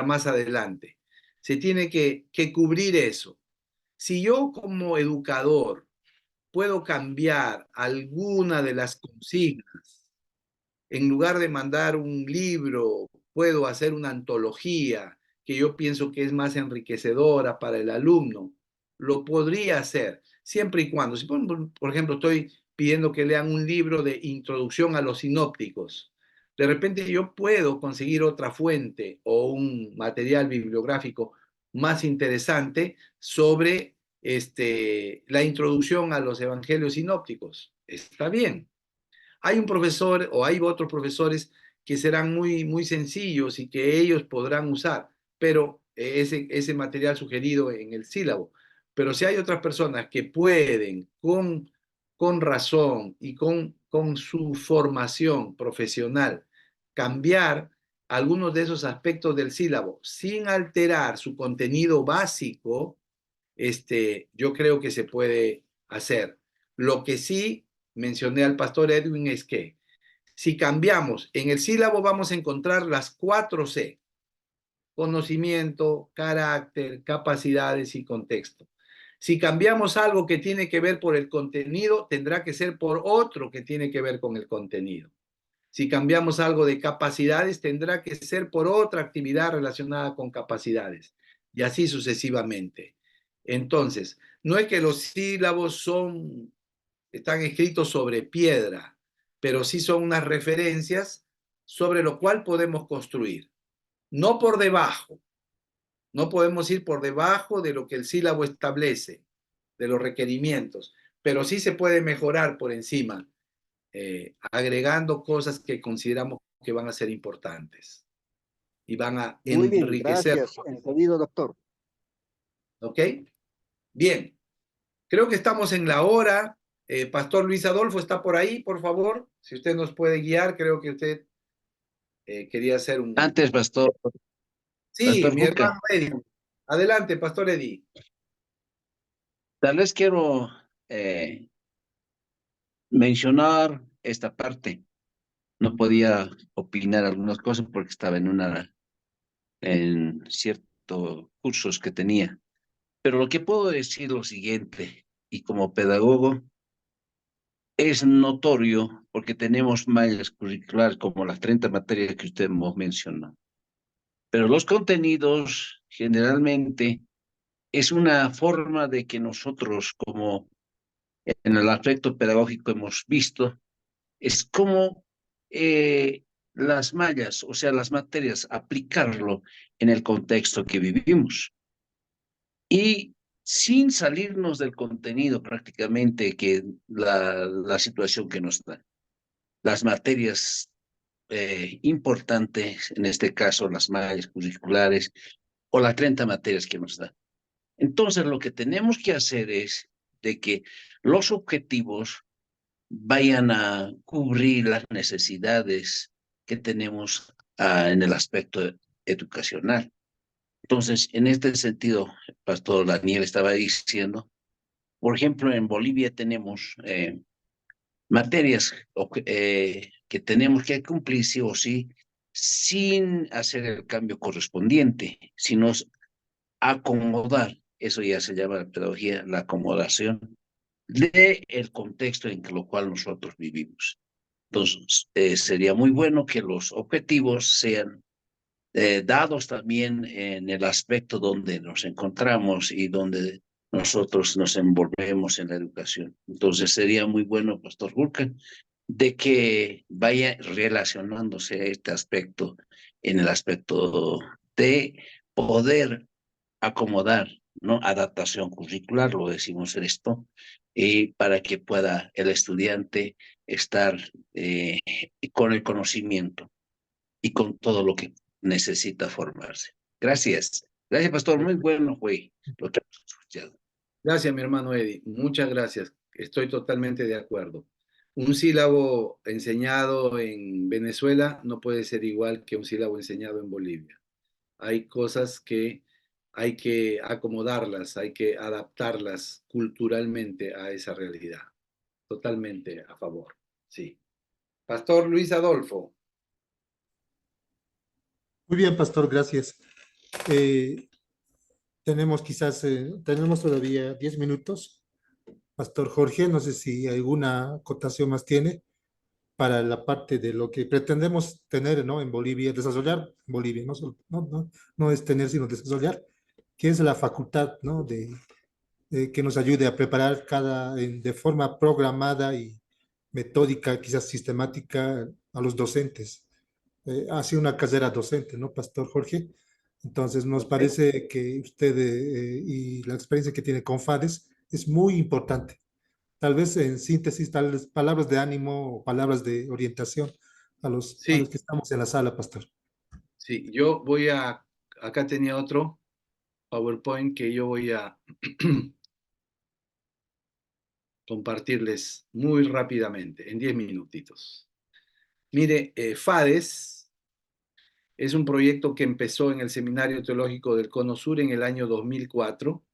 más adelante. Se tiene que cubrir eso. Si yo como educador puedo cambiar alguna de las consignas, en lugar de mandar un libro, puedo hacer una antología que yo pienso que es más enriquecedora para el alumno, lo podría hacer, siempre y cuando, si por ejemplo estoy pidiendo que lean un libro de introducción a los sinópticos, de repente yo puedo conseguir otra fuente o un material bibliográfico más interesante sobre la introducción a los evangelios sinópticos. Está bien. Hay un profesor o hay otros profesores que serán muy sencillos y que ellos podrán usar, pero ese material sugerido en el sílabo. Pero si hay otras personas que pueden con razón y con su formación profesional cambiar algunos de esos aspectos del sílabo sin alterar su contenido básico, yo creo que se puede hacer. Lo que sí mencioné al pastor Edwin es que si cambiamos en el sílabo vamos a encontrar las 4 C: conocimiento, carácter, capacidades y contexto. Si cambiamos algo que tiene que ver por el contenido, tendrá que ser por otro que tiene que ver con el contenido. Si cambiamos algo de capacidades, tendrá que ser por otra actividad relacionada con capacidades, y así sucesivamente. Entonces, no es que los sílabos están escritos sobre piedra, pero sí son unas referencias sobre lo cual podemos construir. No por debajo, no podemos ir por debajo de lo que el sílabo establece, de los requerimientos, pero sí se puede mejorar por encima, agregando cosas que consideramos que van a ser importantes y van a
Muy bien,
enriquecer.
gracias. Entendido, doctor.
¿Ok? Bien. Creo que estamos en la hora. Pastor Luis Adolfo está por ahí, por favor. Si usted nos puede guiar, creo que usted quería hacer un...
Antes, Pastor
Sí, mi
Juca,
hermano Eddie. Adelante, Pastor Eddie.
tal vez quiero mencionar esta parte. No podía opinar algunas cosas porque estaba en ciertos cursos que tenía. Pero lo que puedo decir lo siguiente, y como pedagogo, es notorio porque tenemos mallas curriculares como las 30 materias que usted nos mencionó. Pero los contenidos generalmente es una forma de que nosotros, como en el aspecto pedagógico hemos visto, es como las mallas, o sea, las materias, aplicarlo en el contexto que vivimos. Y sin salirnos del contenido prácticamente que la situación que nos da. Las materias importantes, en este caso las mallas curriculares o las 30 materias que nos da. Entonces, lo que tenemos que hacer es de que los objetivos vayan a cubrir las necesidades que tenemos en el aspecto educacional. Entonces, en este sentido, el pastor Daniel estaba diciendo, por ejemplo, en Bolivia tenemos materias que tenemos que cumplir sí o sí, sin hacer el cambio correspondiente, sino acomodar, eso ya se llama la pedagogía, la acomodación del contexto en lo cual nosotros vivimos. Entonces, sería muy bueno que los objetivos sean dados también en el aspecto donde nos encontramos y donde nosotros nos envolvemos en la educación. Entonces sería muy bueno, Pastor Hulken, de que vaya relacionándose a este aspecto en el aspecto de poder acomodar, ¿no? Adaptación curricular, lo decimos en esto, y para que pueda el estudiante estar con el conocimiento y con todo lo que necesita formarse. Gracias. Gracias, pastor. Muy bueno fue lo que hemos escuchado.
Gracias, mi hermano Eddie. Muchas gracias. Estoy totalmente de acuerdo. Un sílabo enseñado en Venezuela no puede ser igual que un sílabo enseñado en Bolivia. Hay cosas que hay que acomodarlas, hay que adaptarlas culturalmente a esa realidad. Totalmente a favor. Sí. Pastor Luis Adolfo.
Muy bien, pastor, gracias. Tenemos todavía 10 minutos. Pastor Jorge, no sé si alguna acotación más tiene para la parte de lo que pretendemos tener, ¿no? En Bolivia, desarrollar en Bolivia, no es tener, sino desarrollar, que es la facultad, ¿no? Que nos ayude a preparar de forma programada y metódica, quizás sistemática, a los docentes. Hace una carrera docente, ¿no, Pastor Jorge? Entonces, nos parece que usted y la experiencia que tiene con FADES es muy importante. Tal vez en síntesis, tal vez palabras de ánimo o palabras de orientación a los
Sí,
que estamos en la sala, Pastor.
sí, acá tenía otro PowerPoint que yo voy a compartirles muy rápidamente, en 10 minutitos. Mire, FADES es un proyecto que empezó en el Seminario Teológico del Cono Sur en el año 2004.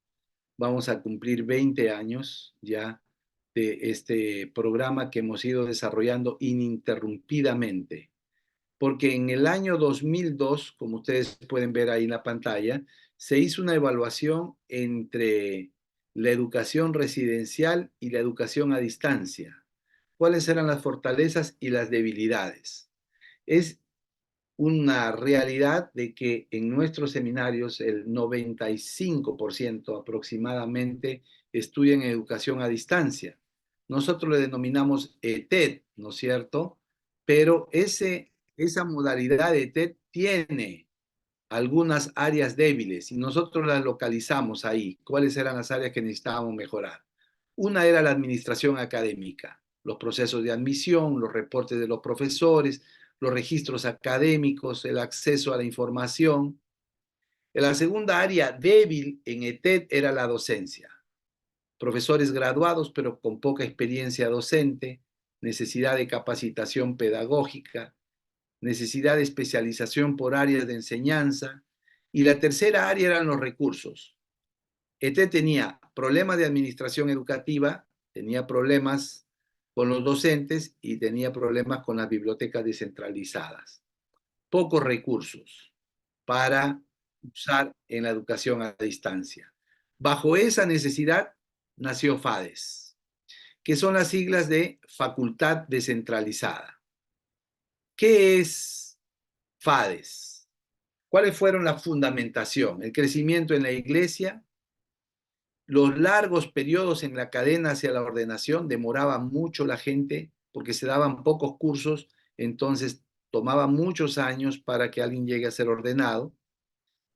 Vamos a cumplir 20 años ya de este programa que hemos ido desarrollando ininterrumpidamente. Porque en el año 2002, como ustedes pueden ver ahí en la pantalla, se hizo una evaluación entre la educación residencial y la educación a distancia. ¿Cuáles eran las fortalezas y las debilidades? Es una realidad de que en nuestros seminarios el 95% aproximadamente estudian educación a distancia. Nosotros le denominamos ETED, ¿no es cierto? Pero esa modalidad de ETED tiene algunas áreas débiles y nosotros las localizamos ahí. ¿Cuáles eran las áreas que necesitábamos mejorar? Una era la administración académica, los procesos de admisión, los reportes de los profesores, los registros académicos, el acceso a la información. La segunda área débil en ETED era la docencia. Profesores graduados pero con poca experiencia docente, necesidad de capacitación pedagógica, necesidad de especialización por áreas de enseñanza. Y la tercera área eran los recursos. ETED tenía problemas de administración educativa, tenía problemas con los docentes y tenía problemas con las bibliotecas descentralizadas. Pocos recursos para usar en la educación a distancia. Bajo esa necesidad nació FADES, que son las siglas de Facultad Descentralizada. ¿Qué es FADES? ¿Cuáles fueron la fundamentación? El crecimiento en la iglesia, los largos periodos en la cadena hacia la ordenación, demoraba mucho la gente porque se daban pocos cursos, entonces tomaba muchos años para que alguien llegue a ser ordenado.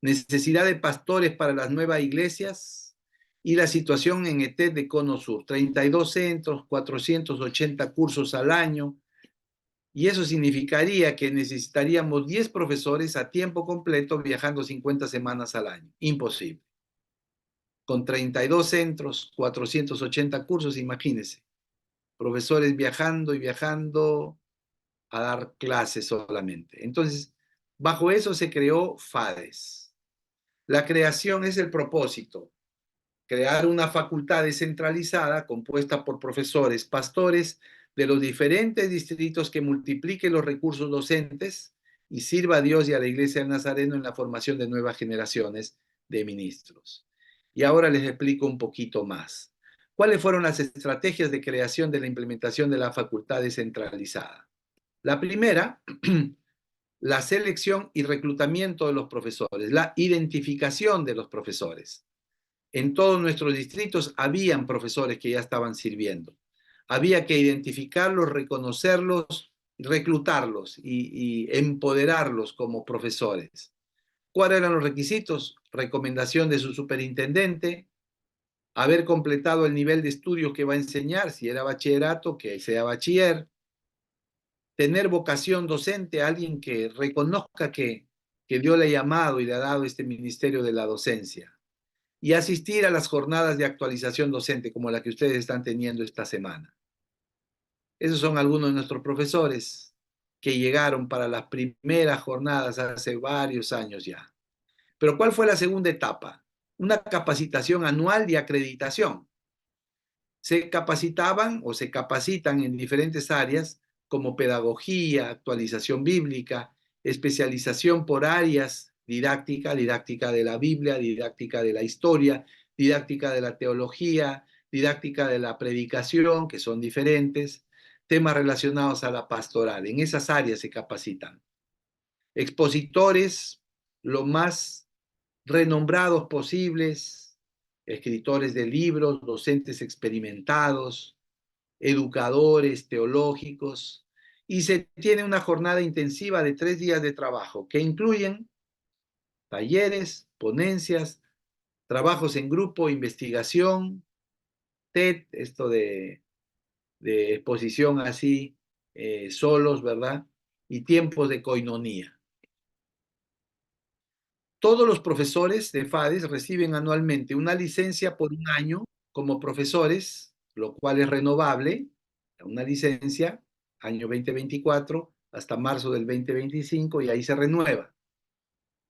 Necesidad de pastores para las nuevas iglesias y la situación en ETED de Cono Sur, 32 centros, 480 cursos al año, y eso significaría que necesitaríamos 10 profesores a tiempo completo viajando 50 semanas al año. Imposible. Con 32 centros, 480 cursos, imagínense. Profesores viajando y viajando a dar clases solamente. Entonces, bajo eso se creó FADES. La creación es el propósito. Crear una facultad descentralizada compuesta por profesores, pastores de los diferentes distritos que multipliquen los recursos docentes y sirva a Dios y a la Iglesia del Nazareno en la formación de nuevas generaciones de ministros. Y ahora les explico un poquito más. ¿Cuáles fueron las estrategias de creación de la implementación de la facultad descentralizada? La primera, la selección y reclutamiento de los profesores, la identificación de los profesores. En todos nuestros distritos habían profesores que ya estaban sirviendo. Había que identificarlos, reconocerlos, reclutarlos y empoderarlos como profesores. ¿Cuáles eran los requisitos? Recomendación de su superintendente, haber completado el nivel de estudios que va a enseñar, si era bachillerato, que sea bachiller, tener vocación docente, alguien que reconozca que Dios le ha llamado y le ha dado este ministerio de la docencia, y asistir a las jornadas de actualización docente como la que ustedes están teniendo esta semana. Esos son algunos de nuestros profesores que llegaron para las primeras jornadas hace varios años ya. Pero ¿cuál fue la segunda etapa? Una capacitación anual de acreditación. Se capacitaban o se capacitan en diferentes áreas como pedagogía, actualización bíblica, especialización por áreas, didáctica de la Biblia, didáctica de la historia, didáctica de la teología, didáctica de la predicación, que son diferentes, temas relacionados a la pastoral. En esas áreas se capacitan. Expositores, lo más renombrados posibles, escritores de libros, docentes experimentados, educadores teológicos, y se tiene una jornada intensiva de 3 días de trabajo que incluyen talleres, ponencias, trabajos en grupo, investigación, TED, esto de exposición así, solos, ¿verdad? Y tiempos de coinonía. Todos los profesores de FADES reciben anualmente una licencia por 1 año como profesores, lo cual es renovable, una licencia, año 2024 hasta marzo del 2025, y ahí se renueva.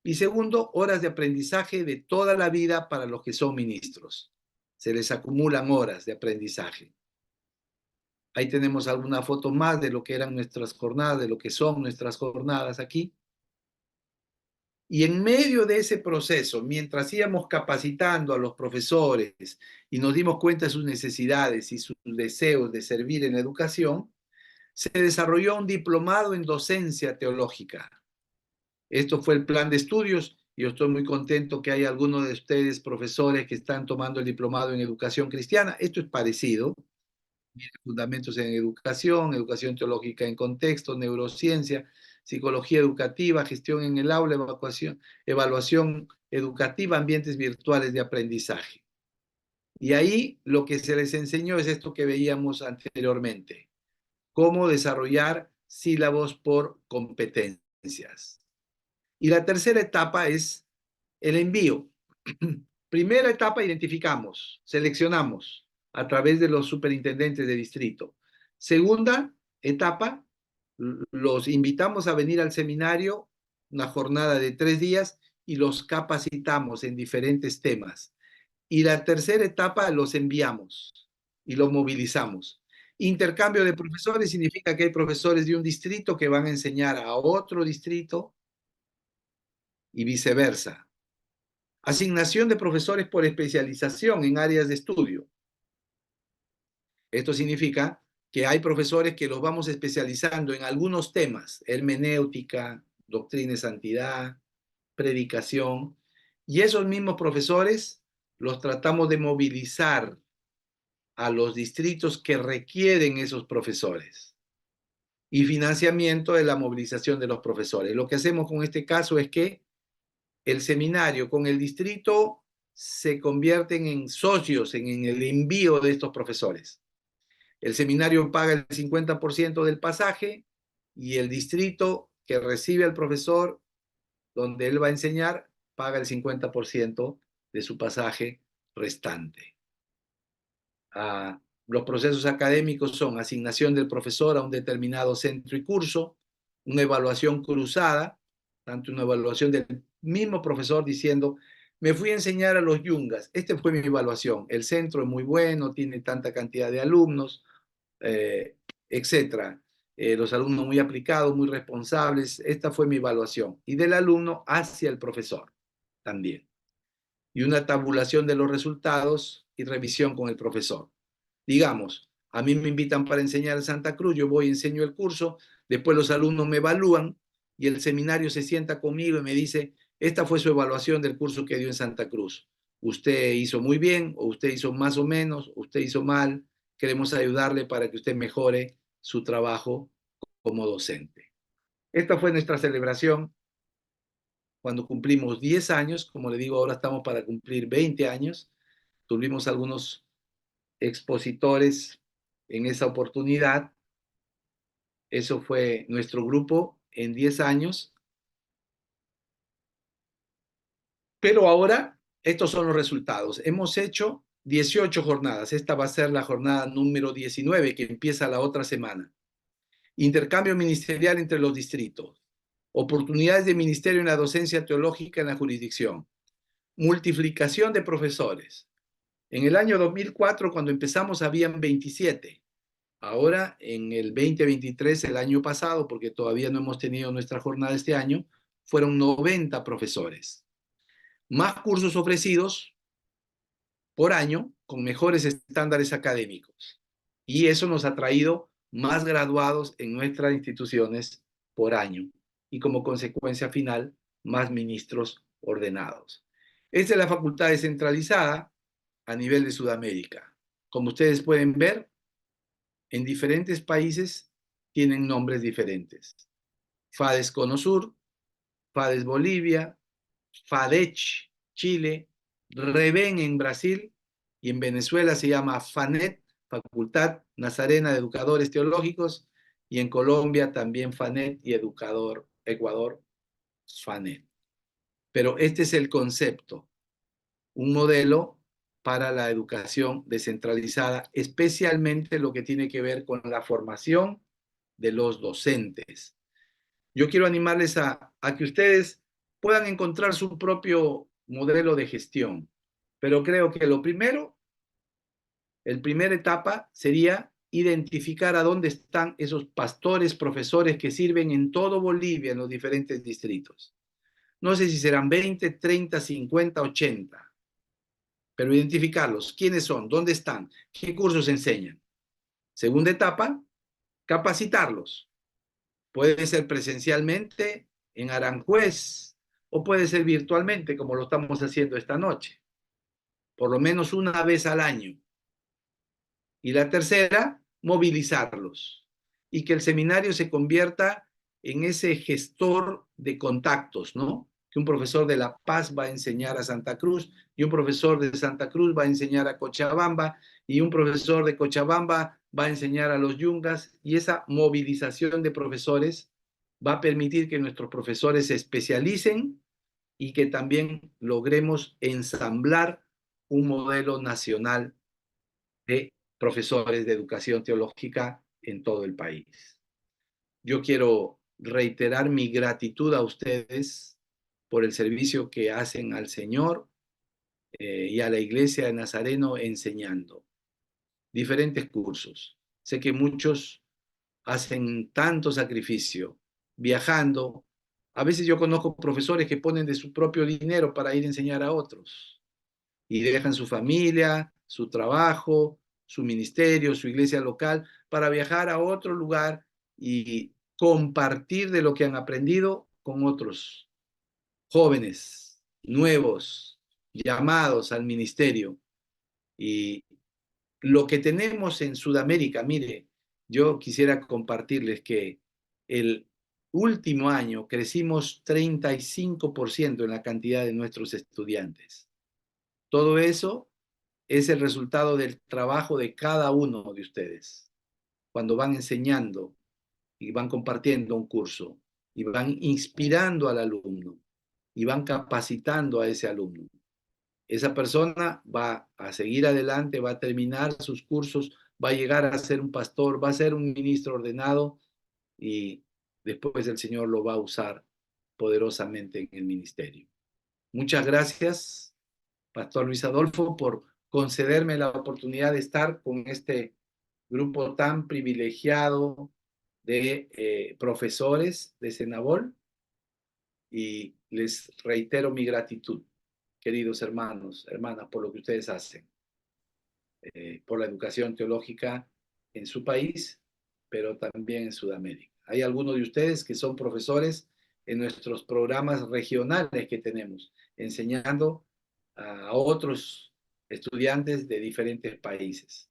Y segundo, horas de aprendizaje de toda la vida para los que son ministros. Se les acumulan horas de aprendizaje. Ahí tenemos alguna foto más de lo que eran nuestras jornadas, de lo que son nuestras jornadas aquí. Y en medio de ese proceso, mientras íbamos capacitando a los profesores y nos dimos cuenta de sus necesidades y sus deseos de servir en la educación, se desarrolló un diplomado en docencia teológica. Esto fue el plan de estudios y yo estoy muy contento que hay algunos de ustedes, profesores, que están tomando el diplomado en educación cristiana. Esto es parecido. Fundamentos en educación, educación teológica en contexto, neurociencia, psicología educativa, gestión en el aula, evaluación educativa, ambientes virtuales de aprendizaje. Y ahí lo que se les enseñó es esto que veíamos anteriormente, cómo desarrollar sílabos por competencias. Y la tercera etapa es el envío. Primera etapa, identificamos, seleccionamos a través de los superintendentes de distrito. Segunda etapa, los invitamos a venir al seminario, una jornada de 3 días, y los capacitamos en diferentes temas. Y la tercera etapa, los enviamos y los movilizamos. Intercambio de profesores significa que hay profesores de un distrito que van a enseñar a otro distrito y viceversa. Asignación de profesores por especialización en áreas de estudio. Esto significa que hay profesores que los vamos especializando en algunos temas, hermenéutica, doctrina y santidad, predicación, y esos mismos profesores los tratamos de movilizar a los distritos que requieren esos profesores. Y financiamiento de la movilización de los profesores. Lo que hacemos con este caso es que el seminario con el distrito se convierten en socios en el envío de estos profesores. El seminario paga el 50% del pasaje y el distrito que recibe al profesor donde él va a enseñar paga el 50% de su pasaje restante. Los procesos académicos son asignación del profesor a un determinado centro y curso, una evaluación cruzada, tanto una evaluación del mismo profesor diciendo, me fui a enseñar a los Yungas, esta fue mi evaluación, el centro es muy bueno, tiene tanta cantidad de alumnos, etcétera. Los alumnos muy aplicados, muy responsables, esta fue mi evaluación. Y del alumno hacia el profesor también. Y una tabulación de los resultados y revisión con el profesor. Digamos, a mí me invitan para enseñar en Santa Cruz, yo voy y enseño el curso, después los alumnos me evalúan y el seminario se sienta conmigo y me dice, esta fue su evaluación del curso que dio en Santa Cruz. usted hizo muy bien, o usted hizo más o menos, o usted hizo mal. Queremos ayudarle para que usted mejore su trabajo como docente. Esta fue nuestra celebración cuando cumplimos 10 años. Como le digo, ahora estamos para cumplir 20 años. Tuvimos algunos expositores en esa oportunidad. Eso fue nuestro grupo en 10 años. Pero ahora, estos son los resultados. Hemos hecho 18 jornadas. Esta va a ser la jornada número 19, que empieza la otra semana. Intercambio ministerial entre los distritos. Oportunidades de ministerio en la docencia teológica en la jurisdicción. Multiplicación de profesores. En el año 2004, cuando empezamos, habían 27. Ahora, en el 2023, el año pasado, porque todavía no hemos tenido nuestra jornada este año, fueron 90 profesores. Más cursos ofrecidos por año con mejores estándares académicos. Y eso nos ha traído más graduados en nuestras instituciones por año y como consecuencia final, más ministros ordenados. Esta es la facultad descentralizada a nivel de Sudamérica. Como ustedes pueden ver, en diferentes países tienen nombres diferentes. FADES Cono Sur, FADES Bolivia, FADECH Chile, REVEN en Brasil, y en Venezuela se llama FANET, Facultad Nazarena de Educadores Teológicos, y en Colombia también FANET y Ecuador FANET. Pero este es el concepto, un modelo para la educación descentralizada, especialmente lo que tiene que ver con la formación de los docentes. Yo quiero animarles a que ustedes puedan encontrar su propio modelo de gestión, pero creo que lo primero, la primera etapa sería identificar a dónde están esos pastores, profesores que sirven en todo Bolivia, en los diferentes distritos. No sé si serán 20, 30, 50, 80, pero identificarlos. ¿Quiénes son? ¿Dónde están? ¿Qué cursos enseñan? Segunda etapa, capacitarlos. Puede ser presencialmente en Aranjuez o puede ser virtualmente, como lo estamos haciendo esta noche, por lo menos una vez al año. Y la tercera, movilizarlos y que el seminario se convierta en ese gestor de contactos, ¿no? Que un profesor de La Paz va a enseñar a Santa Cruz y un profesor de Santa Cruz va a enseñar a Cochabamba y un profesor de Cochabamba va a enseñar a los Yungas, y esa movilización de profesores va a permitir que nuestros profesores se especialicen y que también logremos ensamblar un modelo nacional de profesores de educación teológica en todo el país. Yo quiero reiterar mi gratitud a ustedes por el servicio que hacen al Señor y a la Iglesia de Nazareno enseñando diferentes cursos. Sé que muchos hacen tanto sacrificio viajando. A veces yo conozco profesores que ponen de su propio dinero para ir a enseñar a otros y dejan su familia, su trabajo, su ministerio, su iglesia local para viajar a otro lugar y compartir de lo que han aprendido con otros jóvenes, nuevos, llamados al ministerio. Y lo que tenemos en Sudamérica, mire, yo quisiera compartirles que el último año crecimos 35% en la cantidad de nuestros estudiantes. Todo eso es el resultado del trabajo de cada uno de ustedes. Cuando van enseñando y van compartiendo un curso y van inspirando al alumno y van capacitando a ese alumno. Esa persona va a seguir adelante, va a terminar sus cursos, va a llegar a ser un pastor, va a ser un ministro ordenado y después el Señor lo va a usar poderosamente en el ministerio. Muchas gracias, Pastor Luis Adolfo, por concederme la oportunidad de estar con este grupo tan privilegiado de profesores de Senabol, y les reitero mi gratitud, queridos hermanos, hermanas, por lo que ustedes hacen, por la educación teológica en su país, pero también en Sudamérica. Hay algunos de ustedes que son profesores en nuestros programas regionales que tenemos, enseñando a otros estudiantes de diferentes países.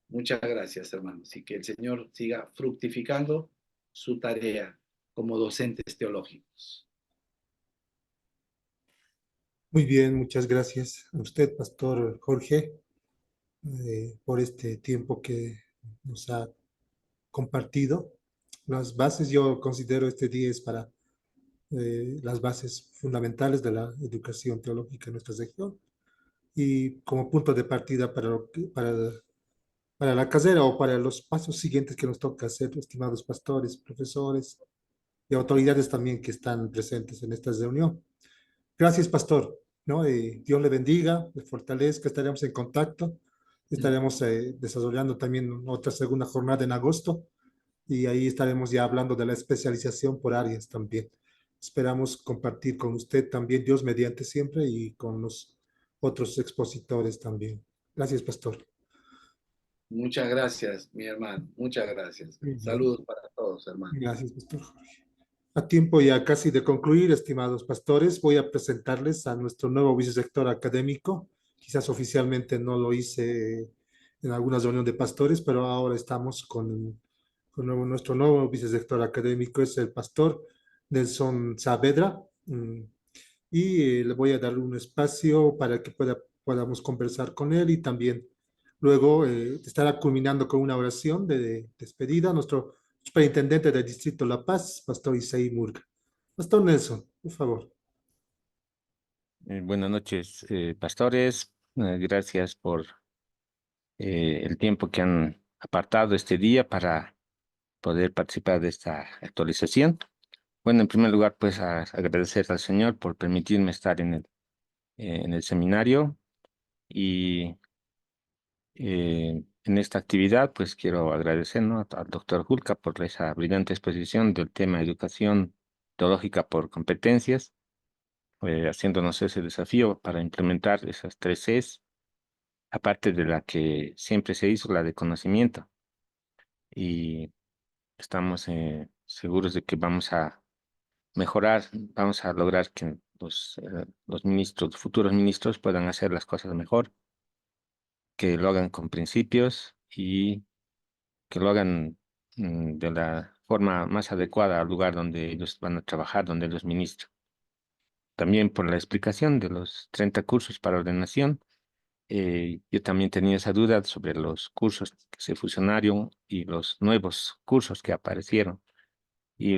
Muchas gracias, hermanos, y que el Señor siga fructificando su tarea como docentes teológicos.
Muy bien, muchas gracias a usted, Pastor Jorge, por este tiempo que nos ha compartido. Las bases, yo considero este día es para las bases fundamentales de la educación teológica en nuestra región y como punto de partida para la carrera o para los pasos siguientes que nos toca hacer, estimados pastores, profesores y autoridades también que están presentes en esta reunión. Gracias, pastor, ¿no? Dios le bendiga, le fortalezca, estaremos en contacto, estaremos desarrollando también otra segunda jornada en agosto y ahí estaremos ya hablando de la especialización por áreas también. Esperamos compartir con usted también, Dios mediante siempre, y con los otros expositores también. Gracias, pastor.
Muchas gracias, mi hermano. Muchas gracias. Saludos para todos, hermanos.
Gracias, pastor Jorge. A tiempo ya casi de concluir, estimados pastores, voy a presentarles a nuestro nuevo vicerrector académico. Quizás oficialmente no lo hice en alguna reunión de pastores, pero ahora estamos con nuestro nuevo vicerrector académico, es el pastor Nelson Saavedra. Y le voy a dar un espacio para que podamos conversar con él y también luego estará culminando con una oración de despedida nuestro superintendente del Distrito La Paz, Pastor Isaí Murga. Pastor Nelson, por favor.
Buenas noches, pastores. Gracias por el tiempo que han apartado este día para poder participar de esta actualización. Bueno, en primer lugar, pues agradecer al Señor por permitirme estar en el seminario y en esta actividad, pues quiero agradecer, ¿no?, al doctor Julka por esa brillante exposición del tema educación teológica por competencias, haciéndonos ese desafío para implementar esas 3 Cs, aparte de la que siempre se hizo, la de conocimiento. Y estamos seguros de que vamos a mejorar, vamos a lograr que los ministros, futuros ministros puedan hacer las cosas mejor, que lo hagan con principios y que lo hagan de la forma más adecuada al lugar donde ellos van a trabajar, donde ellos ministran. También por la explicación de los 30 cursos para ordenación. Yo también tenía esa duda sobre los cursos que se fusionaron y los nuevos cursos que aparecieron. Y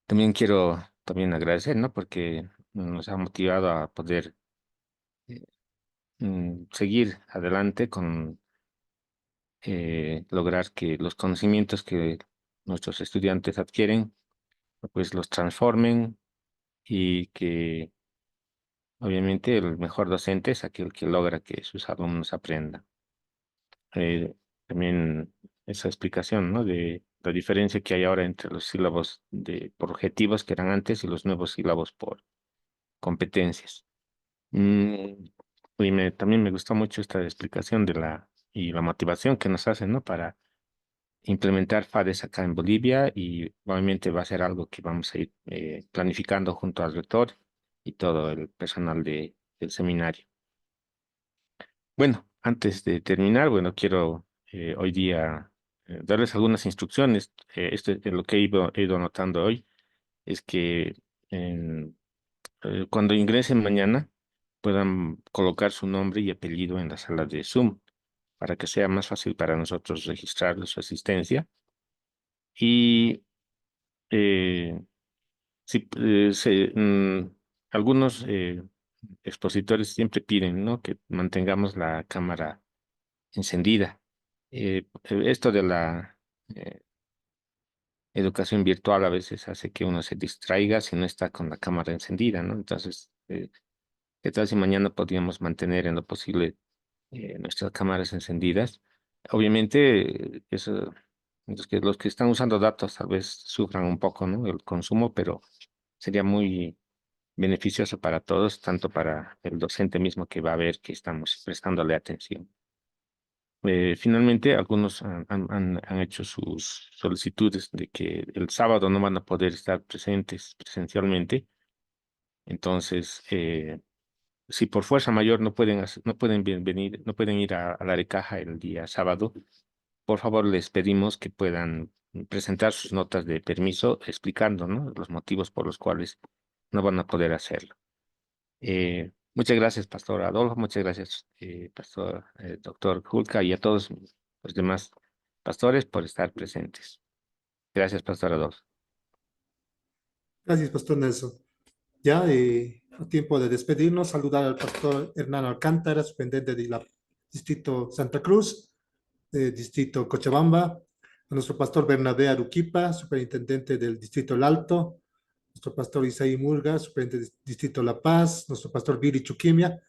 también quiero agradecer, ¿no?, porque nos ha motivado a poder seguir adelante con lograr que los conocimientos que nuestros estudiantes adquieren, pues los transformen y que obviamente el mejor docente es aquel que logra que sus alumnos aprendan. También esa explicación, ¿no?, de la diferencia que hay ahora entre los sílabos por objetivos que eran antes y los nuevos sílabos por competencias. Y también me gustó mucho esta explicación y la motivación que nos hacen, ¿no?, para implementar FADES acá en Bolivia, y obviamente va a ser algo que vamos a ir planificando junto al rector y todo el personal del seminario. Bueno, antes de terminar, bueno, quiero hoy día darles algunas instrucciones. Esto es lo que he ido anotando hoy, es que cuando ingresen mañana puedan colocar su nombre y apellido en la sala de Zoom para que sea más fácil para nosotros registrar su asistencia. Y sí, algunos expositores siempre piden, ¿no?, que mantengamos la cámara encendida. Esto de la educación virtual a veces hace que uno se distraiga si no está con la cámara encendida, ¿no? Entonces, ¿qué tal si mañana podríamos mantener en lo posible nuestras cámaras encendidas? Obviamente, los que están usando datos tal vez sufran un poco, ¿no?, el consumo, pero sería muy beneficioso para todos, tanto para el docente mismo que va a ver que estamos prestándole atención. Finalmente, algunos han hecho sus solicitudes de que el sábado no van a poder estar presentes presencialmente, Entonces, si por fuerza mayor no pueden, no pueden venir, no pueden ir a la Arecaja el día sábado, por favor les pedimos que puedan presentar sus notas de permiso explicando, ¿no?, los motivos por los cuales no van a poder hacerlo. Muchas gracias, Pastor Adolfo, muchas gracias, doctor Julka, y a todos los demás pastores por estar presentes. Gracias, Pastor Adolfo.
Gracias, Pastor Nelson. Ya a tiempo de despedirnos, saludar al Pastor Hernán Alcántara, superintendente del Distrito Santa Cruz, Distrito Cochabamba, a nuestro Pastor Bernabé Aruquipa, superintendente del Distrito El Alto, nuestro Pastor Isaí Murga, superintendente del Distrito La Paz, nuestro Pastor Viri Chuquimia,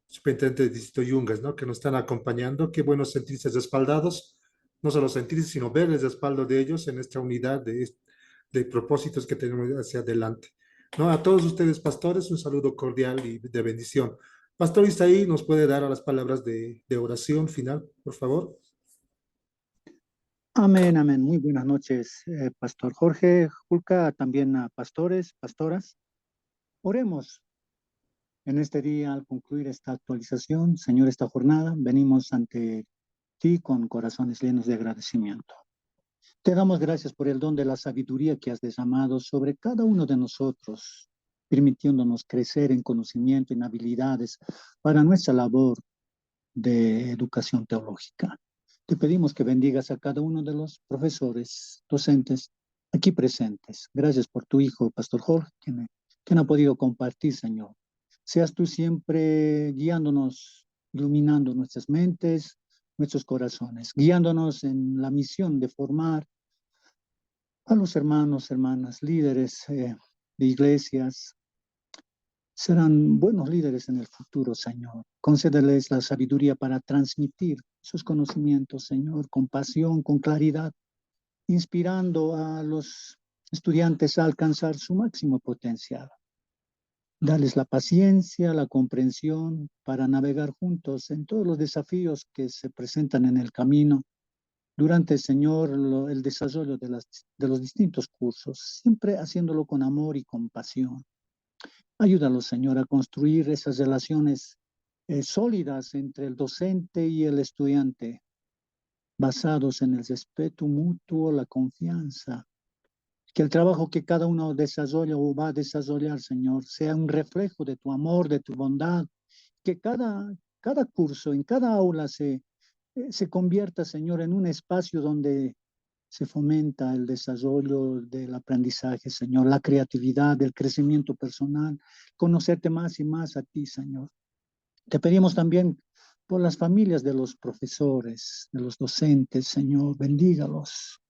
superintendente del Distrito Yungas, ¿no?, que nos están acompañando. Qué bueno sentirse respaldados, no solo sentirse, sino ver el respaldo de ellos en esta unidad de propósitos que tenemos hacia adelante. ¿No? A todos ustedes, pastores, un saludo cordial y de bendición. Pastor Isaí, ¿nos puede dar a las palabras de oración final, por favor?
Amén, amén. Muy buenas noches, Pastor Jorge Julka, también a pastores, pastoras. Oremos en este día al concluir esta actualización. Señor, esta jornada, venimos ante ti con corazones llenos de agradecimiento. Te damos gracias por el don de la sabiduría que has derramado sobre cada uno de nosotros, permitiéndonos crecer en conocimiento, en habilidades para nuestra labor de educación teológica. Te pedimos que bendigas a cada uno de los profesores, docentes aquí presentes. Gracias por tu hijo, Pastor Jorge, quien ha podido compartir, Señor. Seas tú siempre guiándonos, iluminando nuestras mentes, nuestros corazones, guiándonos en la misión de formar a los hermanos, hermanas, líderes de iglesias. Serán buenos líderes en el futuro, Señor. Concédeles la sabiduría para transmitir sus conocimientos, Señor, con pasión, con claridad, inspirando a los estudiantes a alcanzar su máximo potencial. Dales la paciencia, la comprensión para navegar juntos en todos los desafíos que se presentan en el camino durante, Señor, el desarrollo de los distintos cursos, siempre haciéndolo con amor y compasión. Ayúdalos, Señor, a construir esas relaciones sólidas entre el docente y el estudiante, basados en el respeto mutuo, la confianza. Que el trabajo que cada uno desarrolla o va a desarrollar, Señor, sea un reflejo de tu amor, de tu bondad. Que cada curso, en cada aula se convierta, Señor, en un espacio donde se fomenta el desarrollo del aprendizaje, Señor, la creatividad, el crecimiento personal, conocerte más y más a ti, Señor. Te pedimos también por las familias de los profesores, de los docentes, Señor, bendígalos,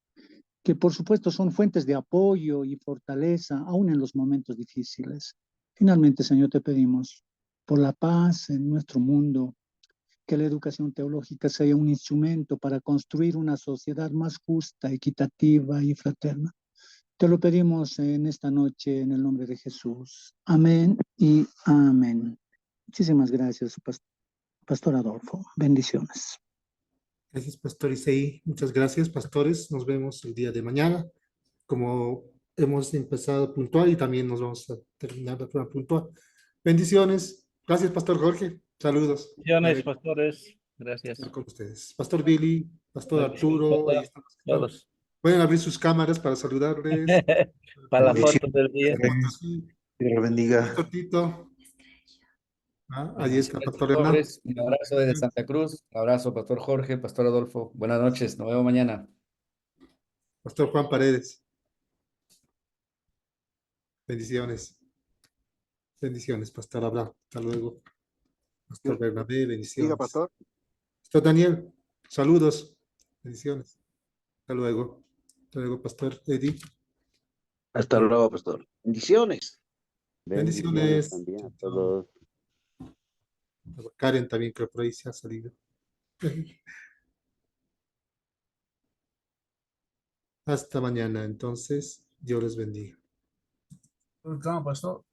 que por supuesto son fuentes de apoyo y fortaleza, aún en los momentos difíciles. Finalmente, Señor, te pedimos por la paz en nuestro mundo, que la educación teológica sea un instrumento para construir una sociedad más justa, equitativa y fraterna. Te lo pedimos en esta noche en el nombre de Jesús. Amén y amén. Muchísimas gracias, Pastor Adolfo. Bendiciones.
Gracias, Pastor Isaí. Muchas gracias, pastores. Nos vemos el día de mañana. Como hemos empezado puntual y también nos vamos a terminar de forma puntual. Bendiciones. Gracias, Pastor Jorge. Saludos.
Bendiciones, pastores. Gracias.
Con ustedes. Pastor Billy, Pastor Arturo. Ahí están
todos.
Pueden abrir sus cámaras para saludarles.
Para la foto del día.
Dios lo bendiga.
Pastor Tito. Allí está, Pastor Hernán.
Un abrazo desde Santa Cruz. Un abrazo, Pastor Jorge, Pastor Adolfo. Buenas noches. Nos vemos mañana.
Pastor Juan Paredes. Bendiciones. Bendiciones, Pastor Abraham. Hasta luego. Pastor Bernabé, bendiciones.
Diga, Pastor.
Pastor Daniel, saludos. Bendiciones. Hasta luego. Hasta luego, Pastor Eddie.
Hasta luego, Pastor. Bendiciones.
Bendiciones.
También a todos.
Karen también creo por ahí se ha salido. Hasta mañana, entonces. Dios les bendiga.
Pastor.